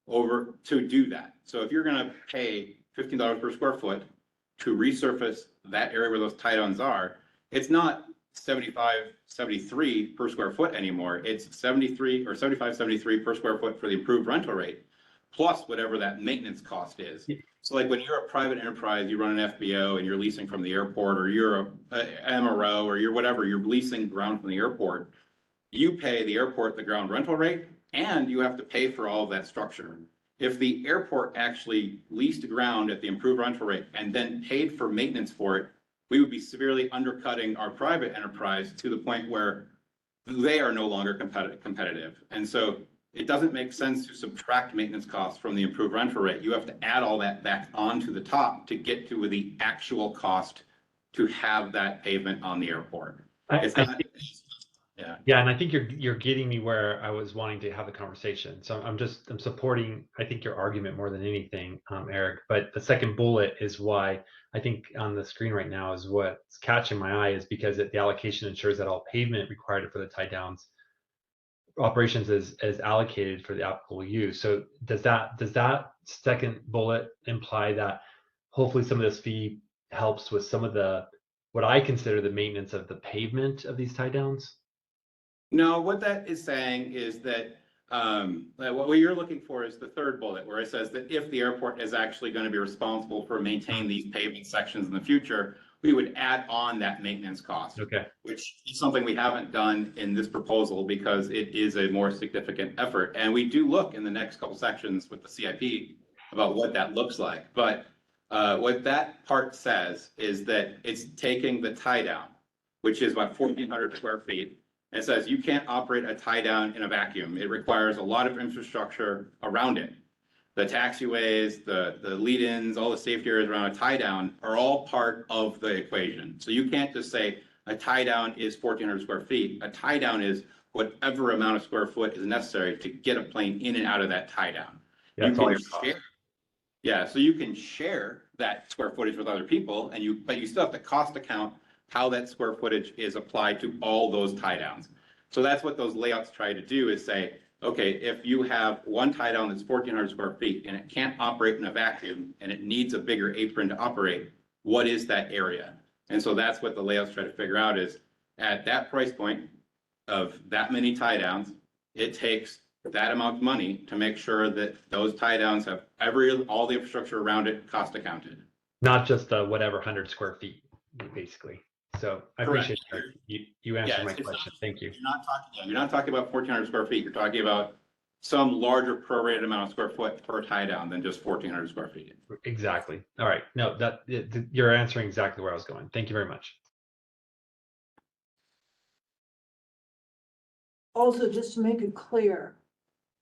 over to do that. So if you're going to pay $15 per square foot to resurface that area where those tie downs are, it's not 73 per square foot anymore. It's 73 or 73 per square foot for the improved rental rate, plus whatever that maintenance cost is. So like when you're a private enterprise, you run an FBO and you're leasing from the airport, or you're a MRO, or you're whatever, you're leasing ground from the airport, you pay the airport the ground rental rate, and you have to pay for all of that structure. If the airport actually leased ground at the improved rental rate and then paid for maintenance for it, we would be severely undercutting our private enterprise to the point where they are no longer competitive. And so it doesn't make sense to subtract maintenance costs from the improved rental rate. You have to add all that back onto the top to get to the actual cost to have that pavement on the airport. Yeah, and I think you're getting me where I was wanting to have the conversation. So I'm supporting, I think, your argument more than anything, Eric. But the second bullet is why I think on the screen right now is what's catching my eye, is because the allocation ensures that all pavement required for the tie downs operations is allocated for the applicable use. So does that second bullet imply that hopefully some of this fee helps with some of the what I consider the maintenance of the pavement of these tie downs? No, what that is saying is that what you're looking for is the third bullet, where it says that if the airport is actually going to be responsible for maintaining these pavement sections in the future, we would add on that maintenance cost. Okay. Which is something we haven't done in this proposal because it is a more significant effort. And we do look in the next couple sections with the CIP about what that looks like. But what that part says is that it's taking the tie down, which is about 1,400 square feet. And it says you can't operate a tie down in a vacuum. It requires a lot of infrastructure around it. The taxiways, the lead-ins, all the safety areas around a tie down are all part of the equation. So you can't just say a tie down is 1,400 square feet. A tie down is whatever amount of square foot is necessary to get a plane in and out of that tie down. Yeah, So you can share that square footage with other people, but you still have to cost account how that square footage is applied to all those tie downs. So that's what those layouts try to do, is say, okay, if you have one tie down that's 1,400 square feet and it can't operate in a vacuum and it needs a bigger apron to operate, what is that area? And so that's what the layouts try to figure out, is at that price point of that many tie downs, it takes that amount of money to make sure that those tie downs have all the infrastructure around it cost accounted. Not just the whatever 100 square feet, basically. So I Correct. appreciate that. You answered my question. Thank you. You're not talking about 1,400 square feet. You're talking about some larger prorated amount of square foot per tie down than just 1,400 square feet. Exactly. All right. No, you're answering exactly where I was going. Thank you very much. Also, just to make it clear,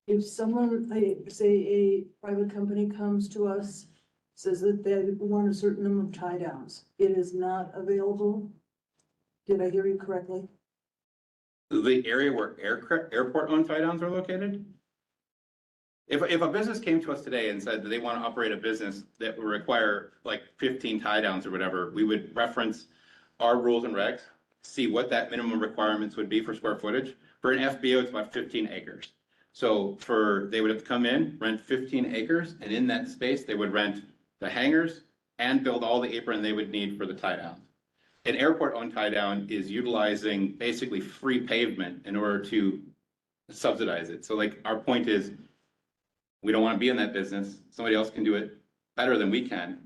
if someone, say a private company comes to us, says that they want a certain number of tie downs, it is not available? Did I hear you correctly? The area where airport owned tie downs are located? If a business came to us today and said that they want to operate a business that would require like 15 tie downs or whatever, we would reference our rules and regs, see what that minimum requirements would be for square footage. For an FBO, it's about 15 acres. So they would have to come in, rent 15 acres, and in that space, they would rent the hangars and build all the apron they would need for the tie down. An airport owned tie down is utilizing basically free pavement in order to subsidize it. So like our point is, we don't want to be in that business. Somebody else can do it better than we can,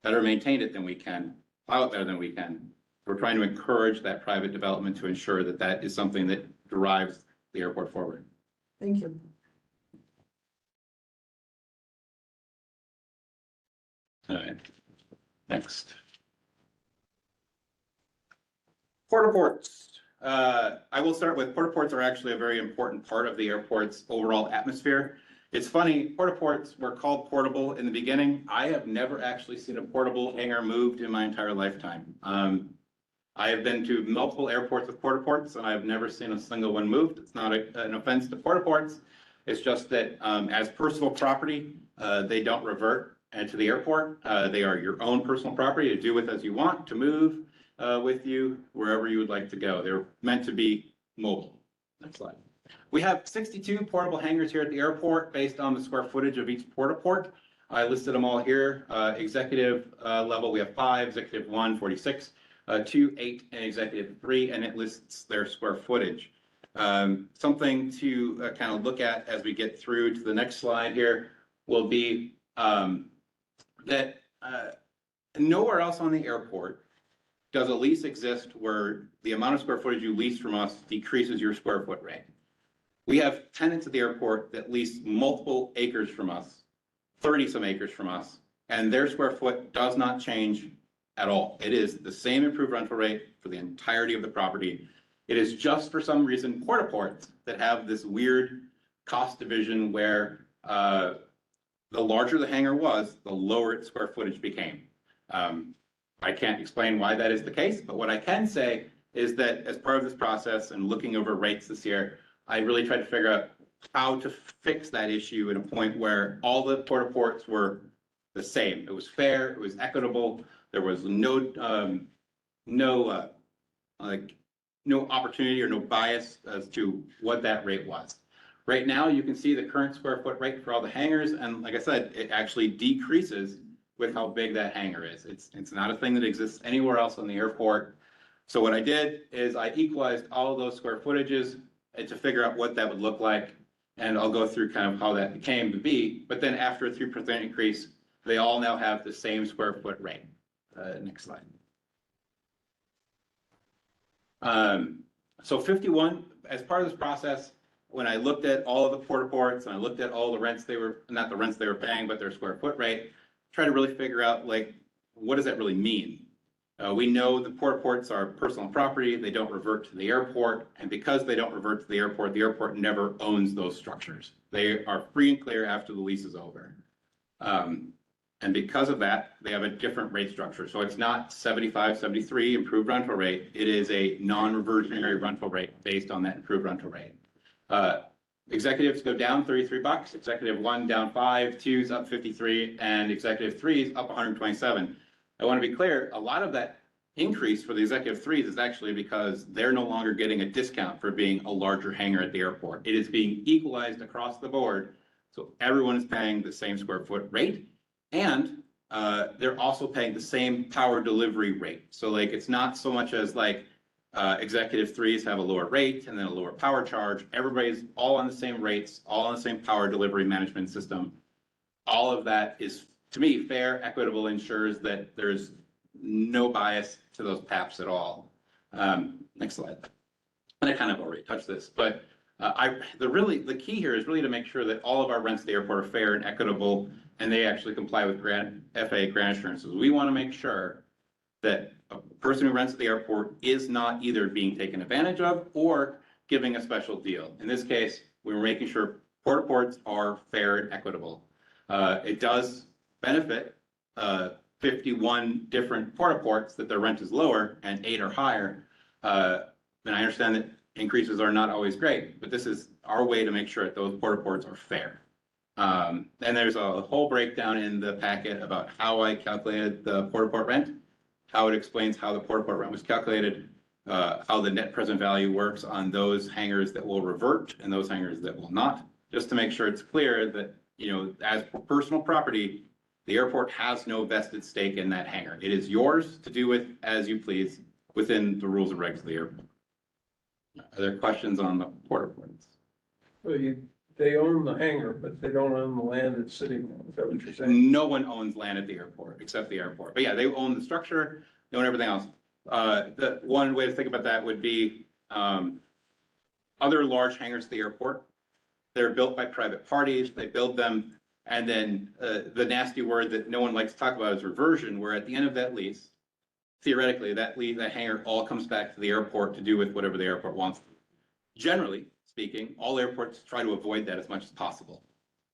better maintain it than we can, plow it better than we can. We're trying to encourage that private development to ensure that that is something that drives the airport forward. Thank you. All right, next. Porta ports. I will start with porta ports are actually a very important part of the airport's overall atmosphere. It's funny, porta ports were called portable in the beginning. I have never actually seen a portable hangar moved in my entire lifetime. I have been to multiple airports with porta ports and I've never seen a single one moved. It's not an offense to porta ports. It's just that as personal property, they don't revert to the airport. They are your own personal property to do with as you want, to move with you wherever you would like to go. They're meant to be mobile. Next slide. We have 62 portable hangars here at the airport based on the square footage of each porta port. I listed them all here. Executive level, we have 5, executive 1, 46, 2, 8, and executive 3, and it lists their square footage. Something to kind of look at as we get through to the next slide here will be that nowhere else on the airport does a lease exist where the amount of square footage you lease from us decreases your square foot rate. We have tenants at the airport that lease multiple acres from us, 30 some acres from us, and their square foot does not change at all. It is the same improved rental rate for the entirety of the property. It is just for some reason porta ports that have this weird cost division where the larger the hangar was, the lower its square footage became. I can't explain why that is the case, but what I can say is that as part of this process and looking over rates this year, I really tried to figure out how to fix that issue at a point where all the porta ports were the same. It was fair, it was equitable, there was no opportunity or no bias as to what that rate was. Right now, you can see the current square foot rate for all the hangars, and like I said, it actually decreases with how big that hangar is. It's not a thing that exists anywhere else on the airport. So what I did is I equalized all of those square footages to figure out what that would look like. And I'll go through kind of how that became to be. But then after a 3% increase, they all now have the same square foot rate. Next slide. So 51, as part of this process, when I looked at all of the porta ports and I looked at all the rents not the rents they were paying, but their square foot rate, try to really figure out like, what does that really mean? We know the porta ports are personal property. They don't revert to the airport. And because they don't revert to the airport never owns those structures. They are free and clear after the lease is over. And because of that, they have a different rate structure. So it's not 75, 73 improved rental rate. It is a non-reversionary rental rate based on that improved rental rate. executives go down $33, executive 1 down 5, 2's up 53, and executive 3's up 127. I want to be clear, a lot of that increase for the executive 3's is actually because they're no longer getting a discount for being a larger hangar at the airport. It is being equalized across the board, so everyone is paying the same square foot rate, and they're also paying the same power delivery rate. So like, it's not so much as like executive 3's have a lower rate and then a lower power charge. Everybody's all on the same rates, all on the same power delivery management system. All of that is, to me, fair, equitable, ensures that there's no bias to those PAPs at all. Next slide. And I kind of already touched this, but the key here is really to make sure that all of our rents at the airport are fair and equitable, and they actually comply with FAA grant assurances. We want to make sure that a person who rents at the airport is not either being taken advantage of or giving a special deal. In this case, we were making sure porta ports are fair and equitable. It does benefit 51 different porta ports that their rent is lower and 8 are higher. And I understand that increases are not always great, but this is our way to make sure that those porta ports are fair. And there's a whole breakdown in the packet about how I calculated the porta port rent, how it explains how the porta port rent was calculated, how the net present value works on those hangars that will revert and those hangars that will not, just to make sure it's clear that, you know, as personal property, the airport has no vested stake in that hangar. It is yours to do with as you please within the rules and regs of the airport. Are there questions on the porta ports? Well, they own the hangar, but they don't own the land that's sitting there. Is that what you're saying? No one owns land at the airport except the airport. But yeah, they own the structure, they own everything else. The one way to think about that would be other large hangars at the airport. They're built by private parties. They build them, and then the nasty word that no one likes to talk about is reversion, where at the end of that lease, theoretically, that hangar all comes back to the airport to do with whatever the airport wants. Generally speaking, all airports try to avoid that as much as possible.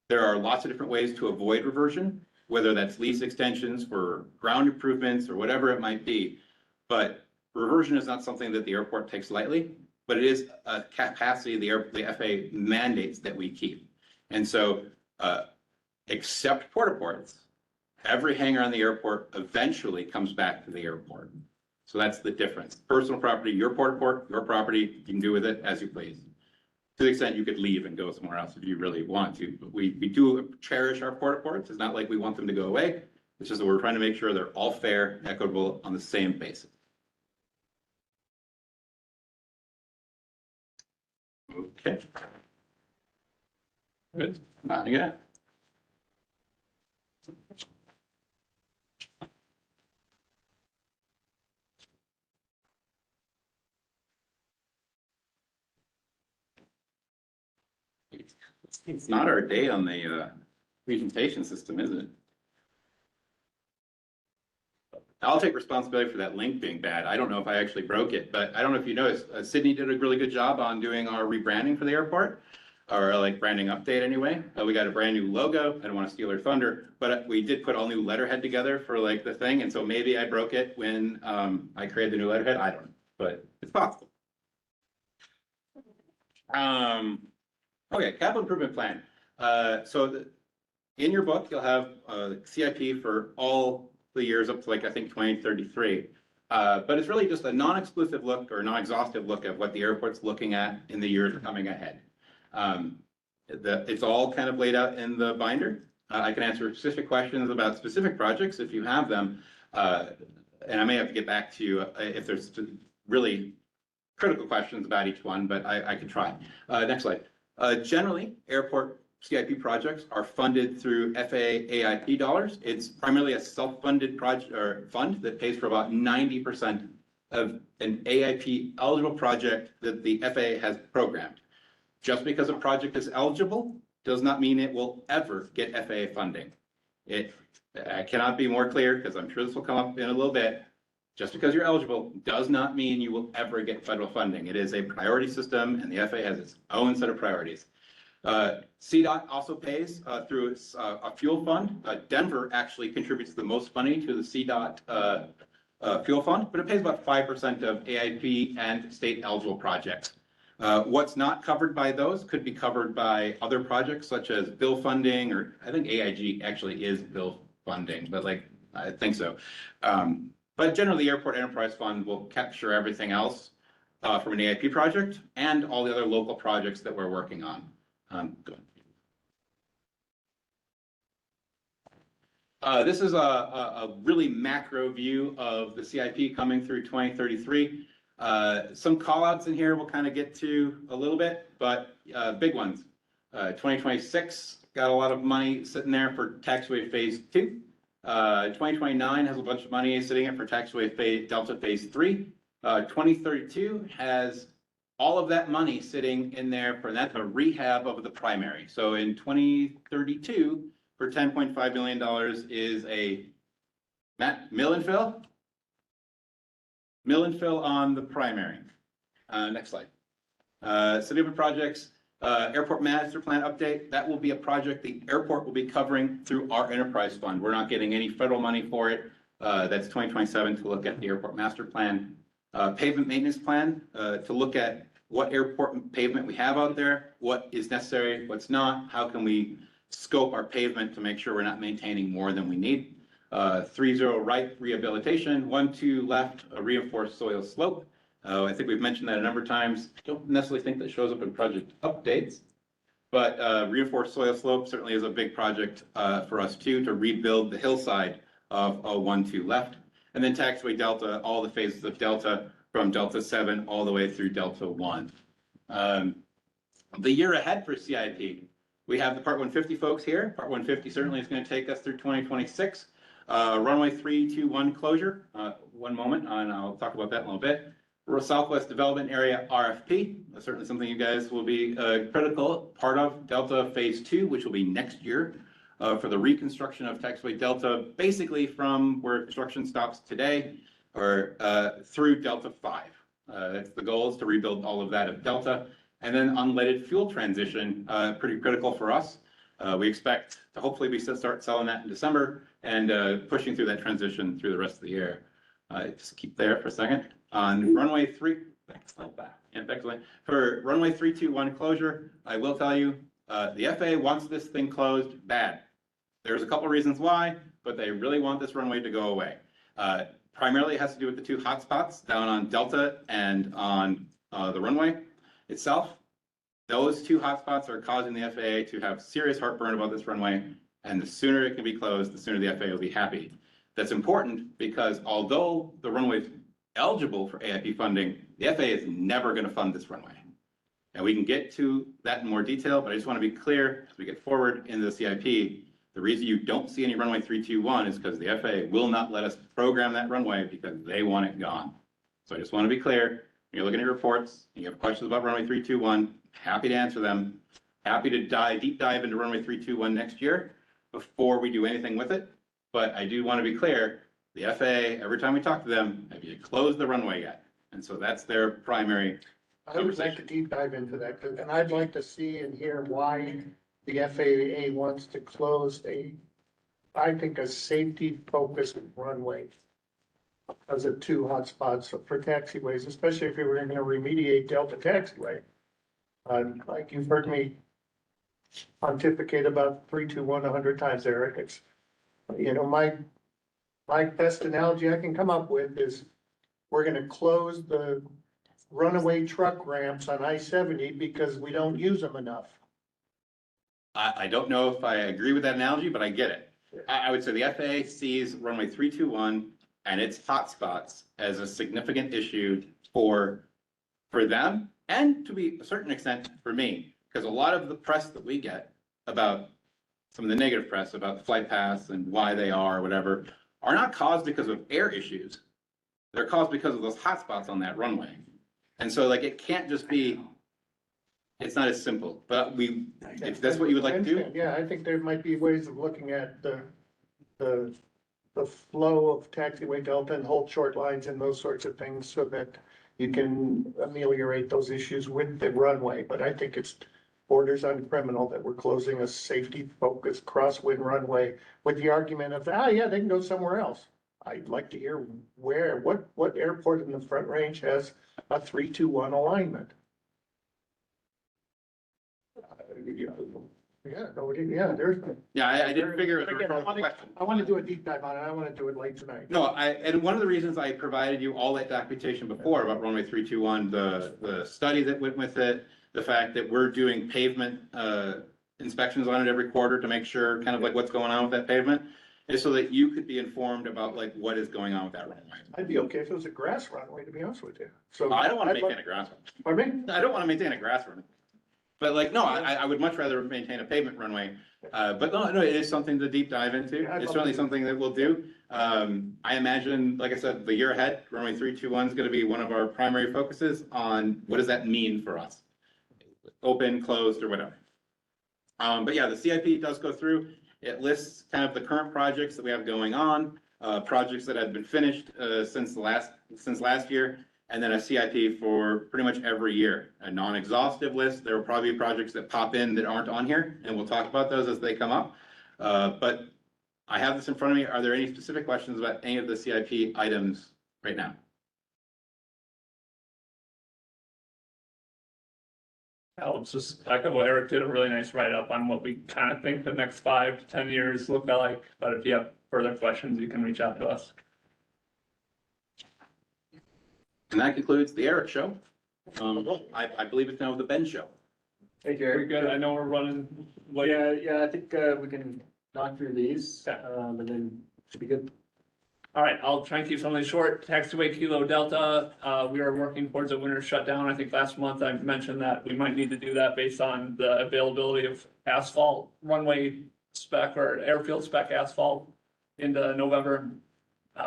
There are lots of different ways to avoid reversion, whether that's lease extensions for ground improvements or whatever it might be. But reversion is not something that the airport takes lightly, but it is a capacity the FAA mandates that we keep. And so, except porta ports, every hangar on the airport eventually comes back to the airport. So that's the difference. Personal property, your porta port, your property, you can do with it as you please. To the extent you could leave and go somewhere else if you really want to. But we do cherish our porta ports. It's not like we want them to go away. It's just that we're trying to make sure they're all fair, equitable on the same basis. Okay. Good. Not again. It's not our day on the presentation system, is it? I'll take responsibility for that link being bad. I don't know if I actually broke it, but I don't know if you noticed, Sydney did a really good job on doing our rebranding for the airport, or like branding update anyway. We got a brand new logo. I don't want to steal her thunder, but we did put all new letterhead together for like the thing. And so maybe I broke it when I created the new letterhead. I don't know, but it's possible. Okay, capital improvement plan. In your book, you'll have CIP for all the years up to like, I think 2033. But it's really just a non-exclusive look or non-exhaustive look at what the airport's looking at in the years coming ahead. It's all kind of laid out in the binder. I can answer specific questions about specific projects if you have them. And I may have to get back to you if there's really critical questions about each one, but I can try. Next slide. Generally, airport CIP projects are funded through FAA AIP dollars. It's primarily a self-funded project or fund that pays for about 90% of an AIP eligible project that the FAA has programmed. Just because a project is eligible does not mean it will ever get FAA funding. I cannot be more clear because I'm sure this will come up in a little bit. Just because you're eligible does not mean you will ever get federal funding. It is a priority system and the FAA has its own set of priorities. CDOT also pays through a fuel fund. Denver actually contributes the most money to the CDOT fuel fund, but it pays about 5% of AIP and state eligible projects. What's not covered by those could be covered by other projects such as bill funding, or I think AIG actually is bill funding, but like, I think so. But generally, the Airport Enterprise Fund will capture everything else from an AIP project and all the other local projects that we're working on. Go ahead. This is a really macro view of the CIP coming through 2033. Some callouts in here we'll kind of get to a little bit, but big ones. 2026 got a lot of money sitting there for taxiway phase 2. 2029 has a bunch of money sitting in for taxiway Delta phase 3. 2032 has all of that money sitting in there for that, a rehab of the primary. So in 2032, for $10.5 million is a mill and fill? Mill and fill on the primary. Next slide. City of projects, airport master plan update. That will be a project the airport will be covering through our enterprise fund. We're not getting any federal money for it. That's 2027 to look at the airport master plan. Pavement maintenance plan to look at what airport pavement we have out there, what is necessary, what's not, how can we scope our pavement to make sure we're not maintaining more than we need. 3-0 right rehabilitation, 1-2 left, a reinforced soil slope. I think we've mentioned that a number of times. Don't necessarily think that shows up in project updates, but reinforced soil slope certainly is a big project for us too, to rebuild the hillside of 1-2 left. And then taxiway Delta, all the phases of Delta from Delta 7 all the way through Delta 1. The year ahead for CIP, we have the Part 150 folks here. Part 150 certainly is going to take us through 2026. Runway 321 closure, one moment, and I'll talk about that in a little bit. Southwest Development Area RFP, certainly something you guys will be critical part of. Delta Phase 2, which will be next year, for the reconstruction of taxiway Delta, basically from where construction stops today or through Delta 5. That's the goal, is to rebuild all of that at Delta. And then unleaded fuel transition, pretty critical for us. We expect to hopefully we start selling that in December and pushing through that transition through the rest of the year. Just keep there for a second. On runway 3, excellent. For runway 321 closure, I will tell you, the FAA wants this thing closed bad. There's a couple reasons why, but they really want this runway to go away. Primarily it has to do with the two hotspots down on Delta and on the runway itself. Those two hotspots are causing the FAA to have serious heartburn about this runway, and the sooner it can be closed, the sooner the FAA will be happy. That's important because although the runway is eligible for AIP funding, the FAA is never going to fund this runway. And we can get to that in more detail, but I just want to be clear as we get forward in the CIP, the reason you don't see any runway 321 is because the FAA will not let us program that runway because they want it gone. So I just want to be clear. When you're looking at your reports and you have questions about runway 321, happy to answer them. Happy to deep dive into runway 321 next year before we do anything with it. But I do want to be clear, the FAA, every time we talk to them, have you closed the runway yet? And so that's their primary I would like to deep dive into that, and I'd like to see and hear why the FAA wants to close I think a safety-focused runway because of two hotspots for taxiways, especially if we were going to remediate Delta Taxiway. Like you've heard me pontificate about 321 100 times, Eric. It's, you know, my best analogy I can come up with is we're going to close the runaway truck ramps on I-70 because we don't use them enough. I don't know if I agree with that analogy, but I get it. I would say the FAA sees runway 321 and its hotspots as a significant issue for them and to be a certain extent for me, because a lot of the press that we get about some of the negative press about the flight paths and why they are or whatever are not caused because of air issues. They're caused because of those hotspots on that runway. And so like, it can't just be, it's not as simple, but if that's what you would like to do. Yeah, I think there might be ways of looking at the flow of taxiway Delta and hold short lines and those sorts of things so that you can ameliorate those issues with the runway. But I think it's borders on criminal that we're closing a safety-focused crosswind runway with the argument of, yeah, they can go somewhere else. I'd like to hear what airport in the Front Range has a 321 alignment. Yeah, nobody, yeah, there's. Yeah, I didn't figure it was a Again, rhetorical question. I want to do a deep dive on it. I want to do it late tonight. No, and one of the reasons I provided you all that documentation before about runway 321, the study that went with it, the fact that we're doing pavement, inspections on it every quarter to make sure kind of like what's going on with that pavement, is so that you could be informed about like what is going on with that runway. I'd be okay if it was a grass runway, to be honest with you. So. I don't want to I'd maintain a grass runway. Pardon me? I don't want to maintain a grass runway. But like, no, I would much rather maintain a pavement runway. But no, it is something to deep dive into. Yeah, I'd It's love certainly to. something that we'll do. I imagine, like I said, the year ahead, runway 321 is going to be one of our primary focuses on what does that mean for us? Open, closed, or whatever. But yeah, the CIP does go through. It lists kind of the current projects that we have going on, projects that have been finished since last year, and then a CIP for pretty much every year. A non-exhaustive list. There will probably be projects that pop in that aren't on here, and we'll talk about those as they come up. But I have this in front of me. Are there any specific questions about any of the CIP items right now? I'll just echo Eric did a really nice write-up on what we kind of think the next 5 to 10 years look like. But if you have further questions, you can reach out to us. And that concludes the Eric show. I believe it's now the Ben show. Hey, Very Gary. good. I know we're running late. Yeah, I think we can knock through these, and then should be good. All right, I'll try and keep something short. Taxiway Kilo Delta, we are working towards a winter shutdown. I think last month I mentioned that we might need to do that based on the availability of asphalt, runway spec or airfield spec asphalt into November.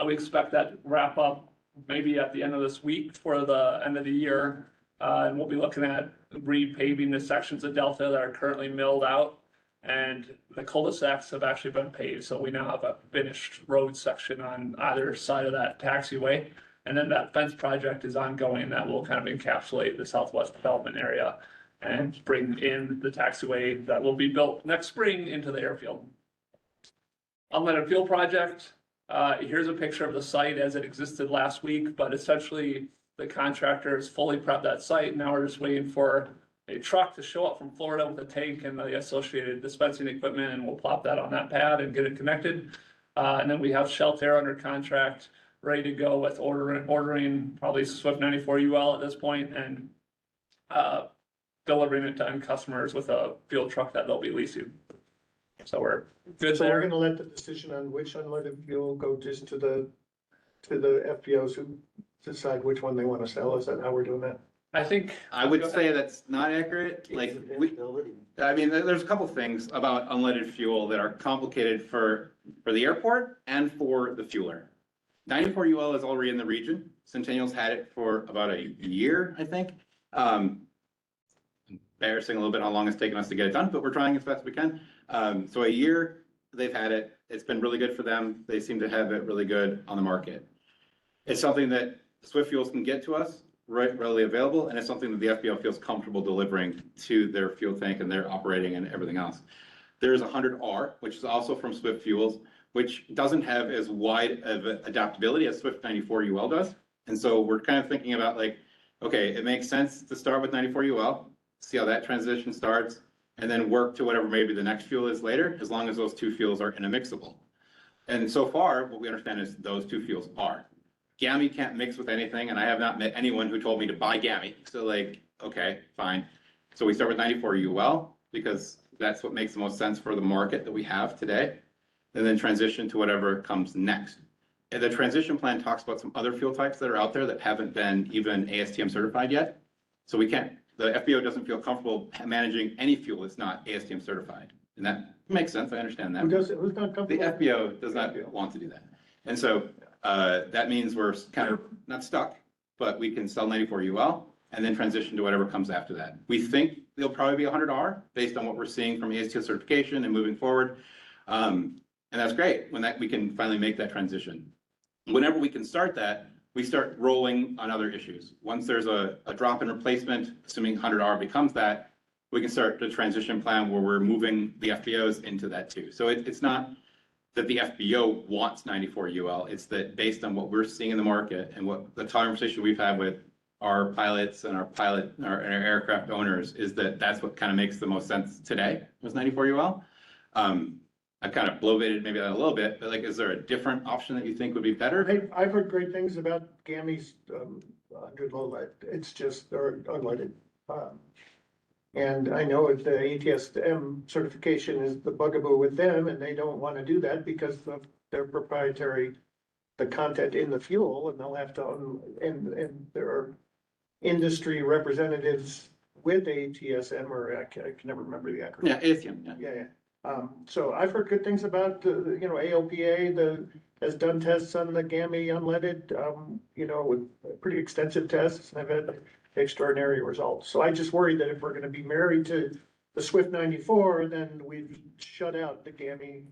We expect that to wrap up maybe at the end of this week for the end of the year. And we'll be looking at repaving the sections of Delta that are currently milled out. And the cul-de-sacs have actually been paved, so we now have a finished road section on either side of that taxiway. And then that fence project is ongoing, that will kind of encapsulate the southwest development area and bring in the taxiway that will be built next spring into the airfield. Unleaded fuel project, here's a picture of the site as it existed last week, but essentially the contractor has fully prepped that site. Now we're just waiting for a truck to show up from Florida with a tank and the associated dispensing equipment, and we'll plop that on that pad and get it connected. And then we have Shelter under contract, ready to go with ordering probably Swift 94 UL at this point, and delivering it to end customers with a fuel truck that they'll be leasing. So we're good So we're there. gonna let the decision on which unleaded fuel go just to the FBOs who decide which one they want to sell. Is that how we're doing that? I think. I would say that's not accurate. Like, I mean, there's a couple things about unleaded fuel that are complicated for the airport and for the fueler. 94 UL is already in the region. Centennial's had it for about a year, I think. Embarrassing a little bit how long it's taken us to get it done, but we're trying as best we can. So a year they've had it. It's been really good for them. They seem to have it really good on the market. It's something that Swift Fuels can get to us readily available, and it's something that the FBO feels comfortable delivering to their fuel tank and their operating and everything else. There's 100R, which is also from Swift Fuels, which doesn't have as wide of adaptability as Swift 94 UL does. And so we're kind of thinking about like, okay, it makes sense to start with 94 UL, see how that transition starts, and then work to whatever maybe the next fuel is later, as long as those two fuels are intermixable. And so far, what we understand is those two fuels are. GAMI can't mix with anything, and I have not met anyone who told me to buy GAMI. So like, okay, fine. So we start with 94 UL because that's what makes the most sense for the market that we have today, and then transition to whatever comes next. And the transition plan talks about some other fuel types that are out there that haven't been even ASTM certified yet. So we can't, the FBO doesn't feel comfortable managing any fuel that's not ASTM certified. And that makes sense, I understand that. Who's not The comfortable? FBO does not want to do that. And so that means we're kind of not stuck, but we can sell 94 UL and then transition to whatever comes after that. We think there'll probably be 100R based on what we're seeing from ASTM certification and moving forward. And that's great when we can finally make that transition. Whenever we can start that, we start rolling on other issues. Once there's a drop in replacement, assuming 100R becomes that, we can start the transition plan where we're moving the FBOs into that too. So it's not that the FBO wants 94 UL, it's that based on what we're seeing in the market and what the conversation we've had with our pilots and our aircraft owners is that that's what kind of makes the most sense today, was 94 UL. I kind of bloviated maybe that a little bit, but like, is there a different option that you think would be better? I've heard great things about GAMI's, 100 low lead. It's just, they're unleaded. And I know the ATSM certification is the bugaboo with them, and they don't want to do that because of their proprietary, the content in the fuel, and they'll have to, and there are industry representatives with ATSM, or I can never remember the acronym. Yeah, ATM, yeah. Yeah, yeah. So I've heard good things about, AOPA, has done tests on the GAMI unleaded, with pretty extensive tests, and have had extraordinary results. So I just worry that if we're gonna be married to the Swift 94, then we've shut out the GAMI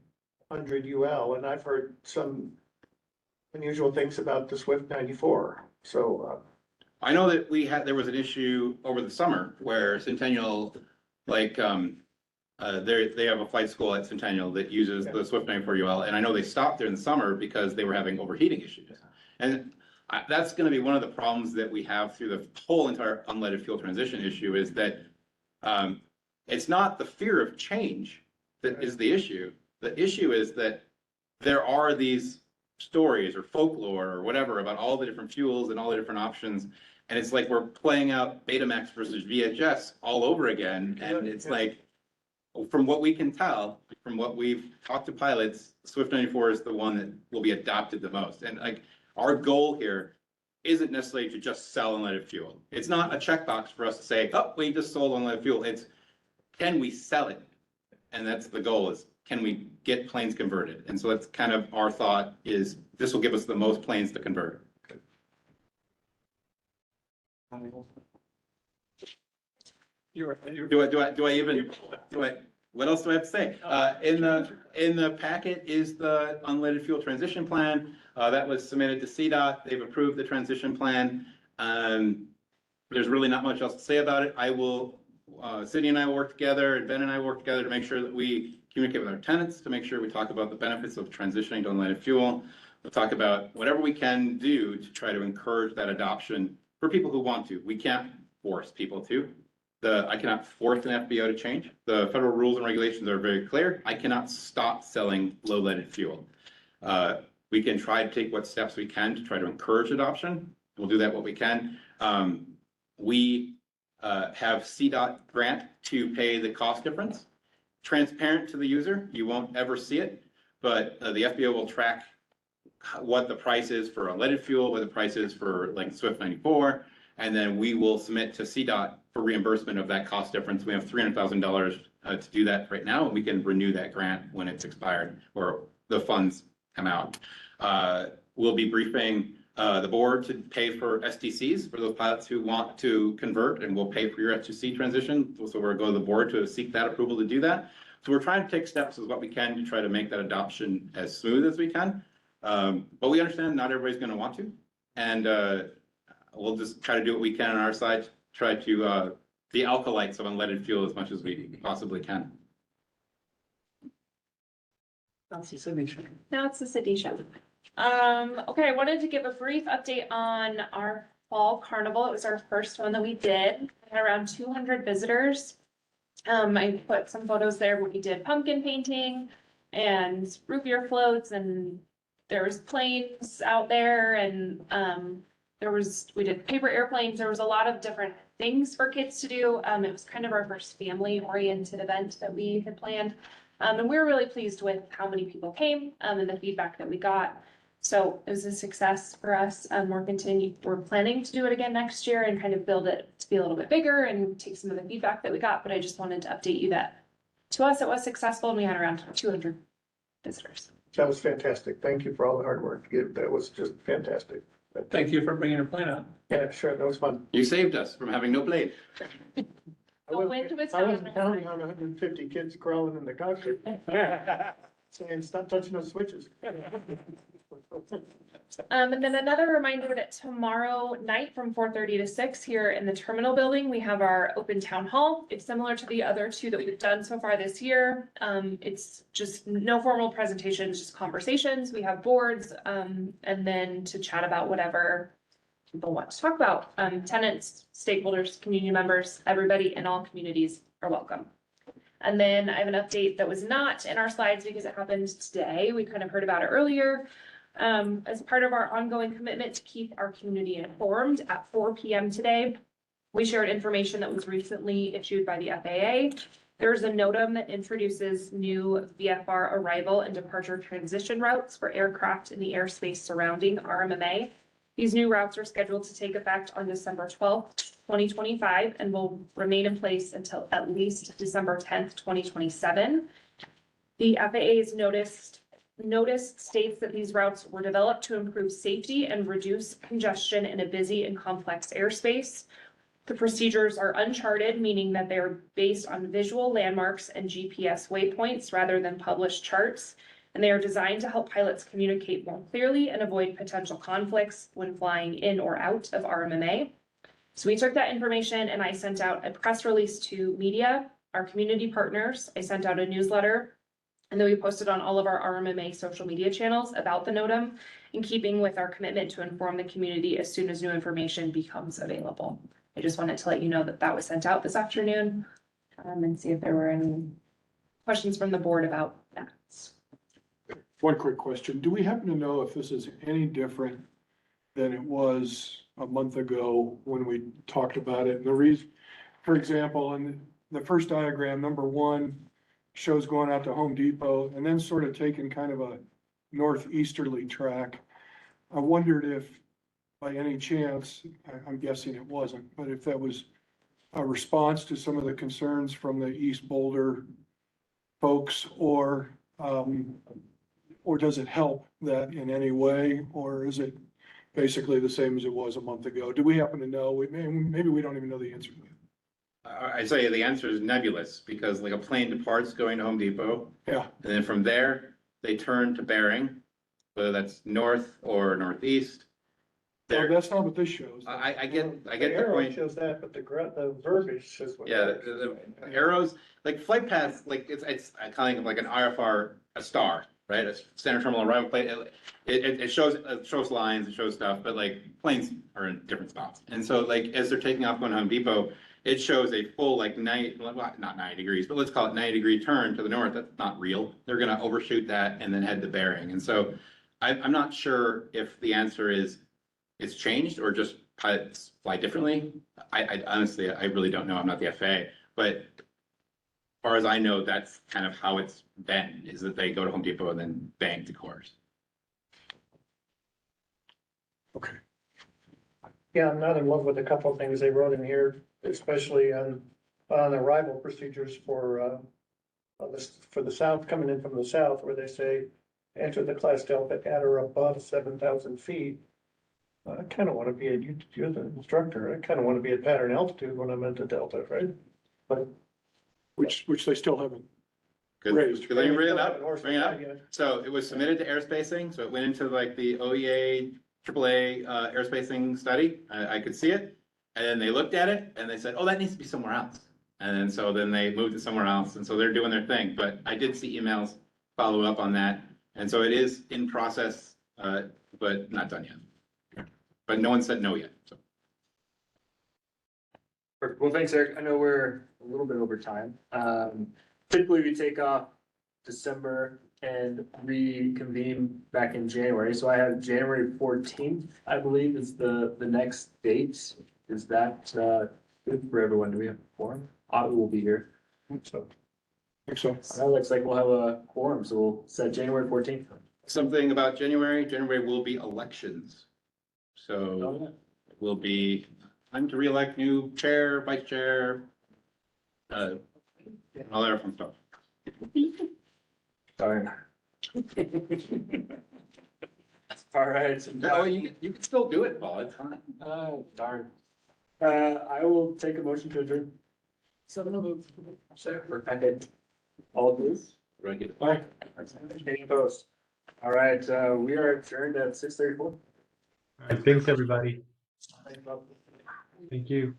100 UL, and I've heard some unusual things about the Swift 94, so. I know that there was an issue over the summer where Centennial, they have a flight school at Centennial that uses the Swift 94 UL, and I know they stopped there in the summer because they were having overheating issues. And that's gonna be one of the problems that we have through the whole entire unleaded fuel transition issue, is that it's not the fear of change that is the issue. The issue is that there are these stories or folklore or whatever about all the different fuels and all the different options. And it's like we're playing out Betamax versus VHS all over again. And it's like, from what we can tell, from what we've talked to pilots, Swift 94 is the one that will be adopted the most. And like, our goal here isn't necessarily to just sell unleaded fuel. It's not a checkbox for us to say, oh, we just sold unleaded fuel. It's, can we sell it? And that's the goal, is can we get planes converted? And so that's kind of our thought, is this will give us the most planes to convert. What else do I have to say? In the packet is the unleaded fuel transition plan. That was submitted to CDOT. They've approved the transition plan. There's really not much else to say about it. Cindy and I will work together, and Ben and I will work together to make sure that we communicate with our tenants, to make sure we talk about the benefits of transitioning to unleaded fuel. We'll talk about whatever we can do to try to encourage that adoption for people who want to. We can't force people to. I cannot force an FBO to change. The federal rules and regulations are very clear. I cannot stop selling low leaded fuel. We can try to take what steps we can to try to encourage adoption. We'll do that what we can. We have CDOT grant to pay the cost difference. Transparent to the user, you won't ever see it, but the FBO will track what the price is for unleaded fuel, what the price is for like Swift 94, and then we will submit to CDOT for reimbursement of that cost difference. We have $300,000 to do that right now, and we can renew that grant when it's expired or the funds come out. We'll be briefing the board to pay for STCs for those pilots who want to convert, and we'll pay for your STC transition. So we're going to the board to seek that approval to do that. So we're trying to take steps as what we can to try to make that adoption as smooth as we can. But we understand not everybody's going to want to, and we'll just try to do what we can on our side, try to de-alkalize some unleaded fuel as much as we possibly can. Now it's the city show. Okay, I wanted to give a brief update on our fall carnival. It was our first one that we did. We had around 200 visitors. I put some photos there where we did pumpkin painting and root beer floats, and there was planes out there, and we did paper airplanes. There was a lot of different things for kids to do. It was kind of our first family oriented event that we had planned. And we were really pleased with how many people came, and the feedback that we got. So it was a success for us. We're planning to do it again next year and kind of build it to be a little bit bigger and take some of the feedback that we got. But I just wanted to update you that to us, it was successful, and we had around 200 visitors. That was fantastic. Thank you for all the hard work. That was just fantastic. Thank you for bringing your plane out. Yeah, sure. That was fun. You saved us from having no plane. The wind was I wasn't counting on 150 kids crawling in the cockpit. Saying, stop touching those switches. And then another reminder that tomorrow night from 4:30 to 6 here in the terminal building, we have our open town hall. It's similar to the other two that we've done so far this year. It's just no formal presentations, just conversations. We have boards, and then to chat about whatever people want to talk about. Tenants, stakeholders, community members, everybody in all communities are welcome. And then I have an update that was not in our slides because it happened today. We kind of heard about it earlier. As part of our ongoing commitment to keep our community informed, at 4 p.m. today, we shared information that was recently issued by the FAA. There's a NOTAM that introduces new VFR arrival and departure transition routes for aircraft in the airspace surrounding RMMA. These new routes are scheduled to take effect on December 12th, 2025, and will remain in place until at least December 10th, 2027. The FAA's notice states that these routes were developed to improve safety and reduce congestion in a busy and complex airspace. The procedures are uncharted, meaning that they are based on visual landmarks and GPS waypoints rather than published charts, and they are designed to help pilots communicate more clearly and avoid potential conflicts when flying in or out of RMMA. So we took that information and I sent out a press release to media, our community partners. I sent out a newsletter, and then we posted on all of our RMMA social media channels about the NOTAM, in keeping with our commitment to inform the community as soon as new information becomes available. I just wanted to let you know that that was sent out this afternoon, and see if there were any questions from the board about that. One quick question. Do we happen to know if this is any different than it was a month ago when we talked about it? And the reason, for example, in the first diagram, number 1 shows going out to Home Depot and then sort of taking kind of a northeasterly track. I wondered if by any chance, I'm guessing it wasn't, but if that was a response to some of the concerns from the East Boulder folks, or does it help that in any way, or is it basically the same as it was a month ago? Do we happen to know? Maybe we don't even know the answer to that. I say the answer is nebulous, because like a plane departs going to Home Depot. Yeah. And then from there, they turn to bearing, whether that's north or northeast. Oh, that's not what this shows. I get The the arrow point. shows that, but the verbiage says what. Yeah, the arrows, like flight paths, like it's kind of like an IFR, a star, right? A standard terminal arrival plate. It shows lines, it shows stuff, but like planes are in different spots. And so like as they're taking off going to Home Depot, it shows a full like not 90 degrees, but let's call it 90-degree turn to the north. That's not real. They're gonna overshoot that and then head to bearing. And so I'm not sure if the answer is it's changed or just pilots fly differently. I honestly, I really don't know. I'm not the FAA, but as far as I know, that's kind of how it's been, is that they go to Home Depot and then bang to course. Okay. Yeah, I'm not in love with a couple of things they wrote in here, especially on arrival procedures for the south, coming in from the south, where they say enter the class Delta at or above 7,000 feet. I kind of want to be you're the instructor. I kind of want to be at pattern altitude when I'm at the Delta, right? But Which they still haven't. Good, Raised. good thing you bring it up, Horse bring it up. fly yet. So it was submitted to airspacing, so it went into like the OEA, AAA airspacing study. I could see it. And then they looked at it and they said, oh, that needs to be somewhere else. And then so then they moved it somewhere else. And so they're doing their thing. But I did see emails follow up on that. And so it is in process, but not done yet. But no one said no yet, so. Perfect. Well, thanks, Eric. I know we're a little bit over time. Typically we take off December and reconvene back in January. So I have January 14th, I believe, is the next date. Is that good for everyone? Do we have a quorum? Otto will be here. So Think so. it looks like we'll have a quorum, so we'll set January 14th. Something about January will be elections. So it will be time to reelect new chair, vice chair, all that fun stuff. Darn. All right. No, you can still do it, Paul, it's fine. Oh, darn. I will take a motion to adjourn. Perfect. All please. Bye. Any opposed? All right, we are adjourned at 6:34. All right, thanks, everybody. Thank you.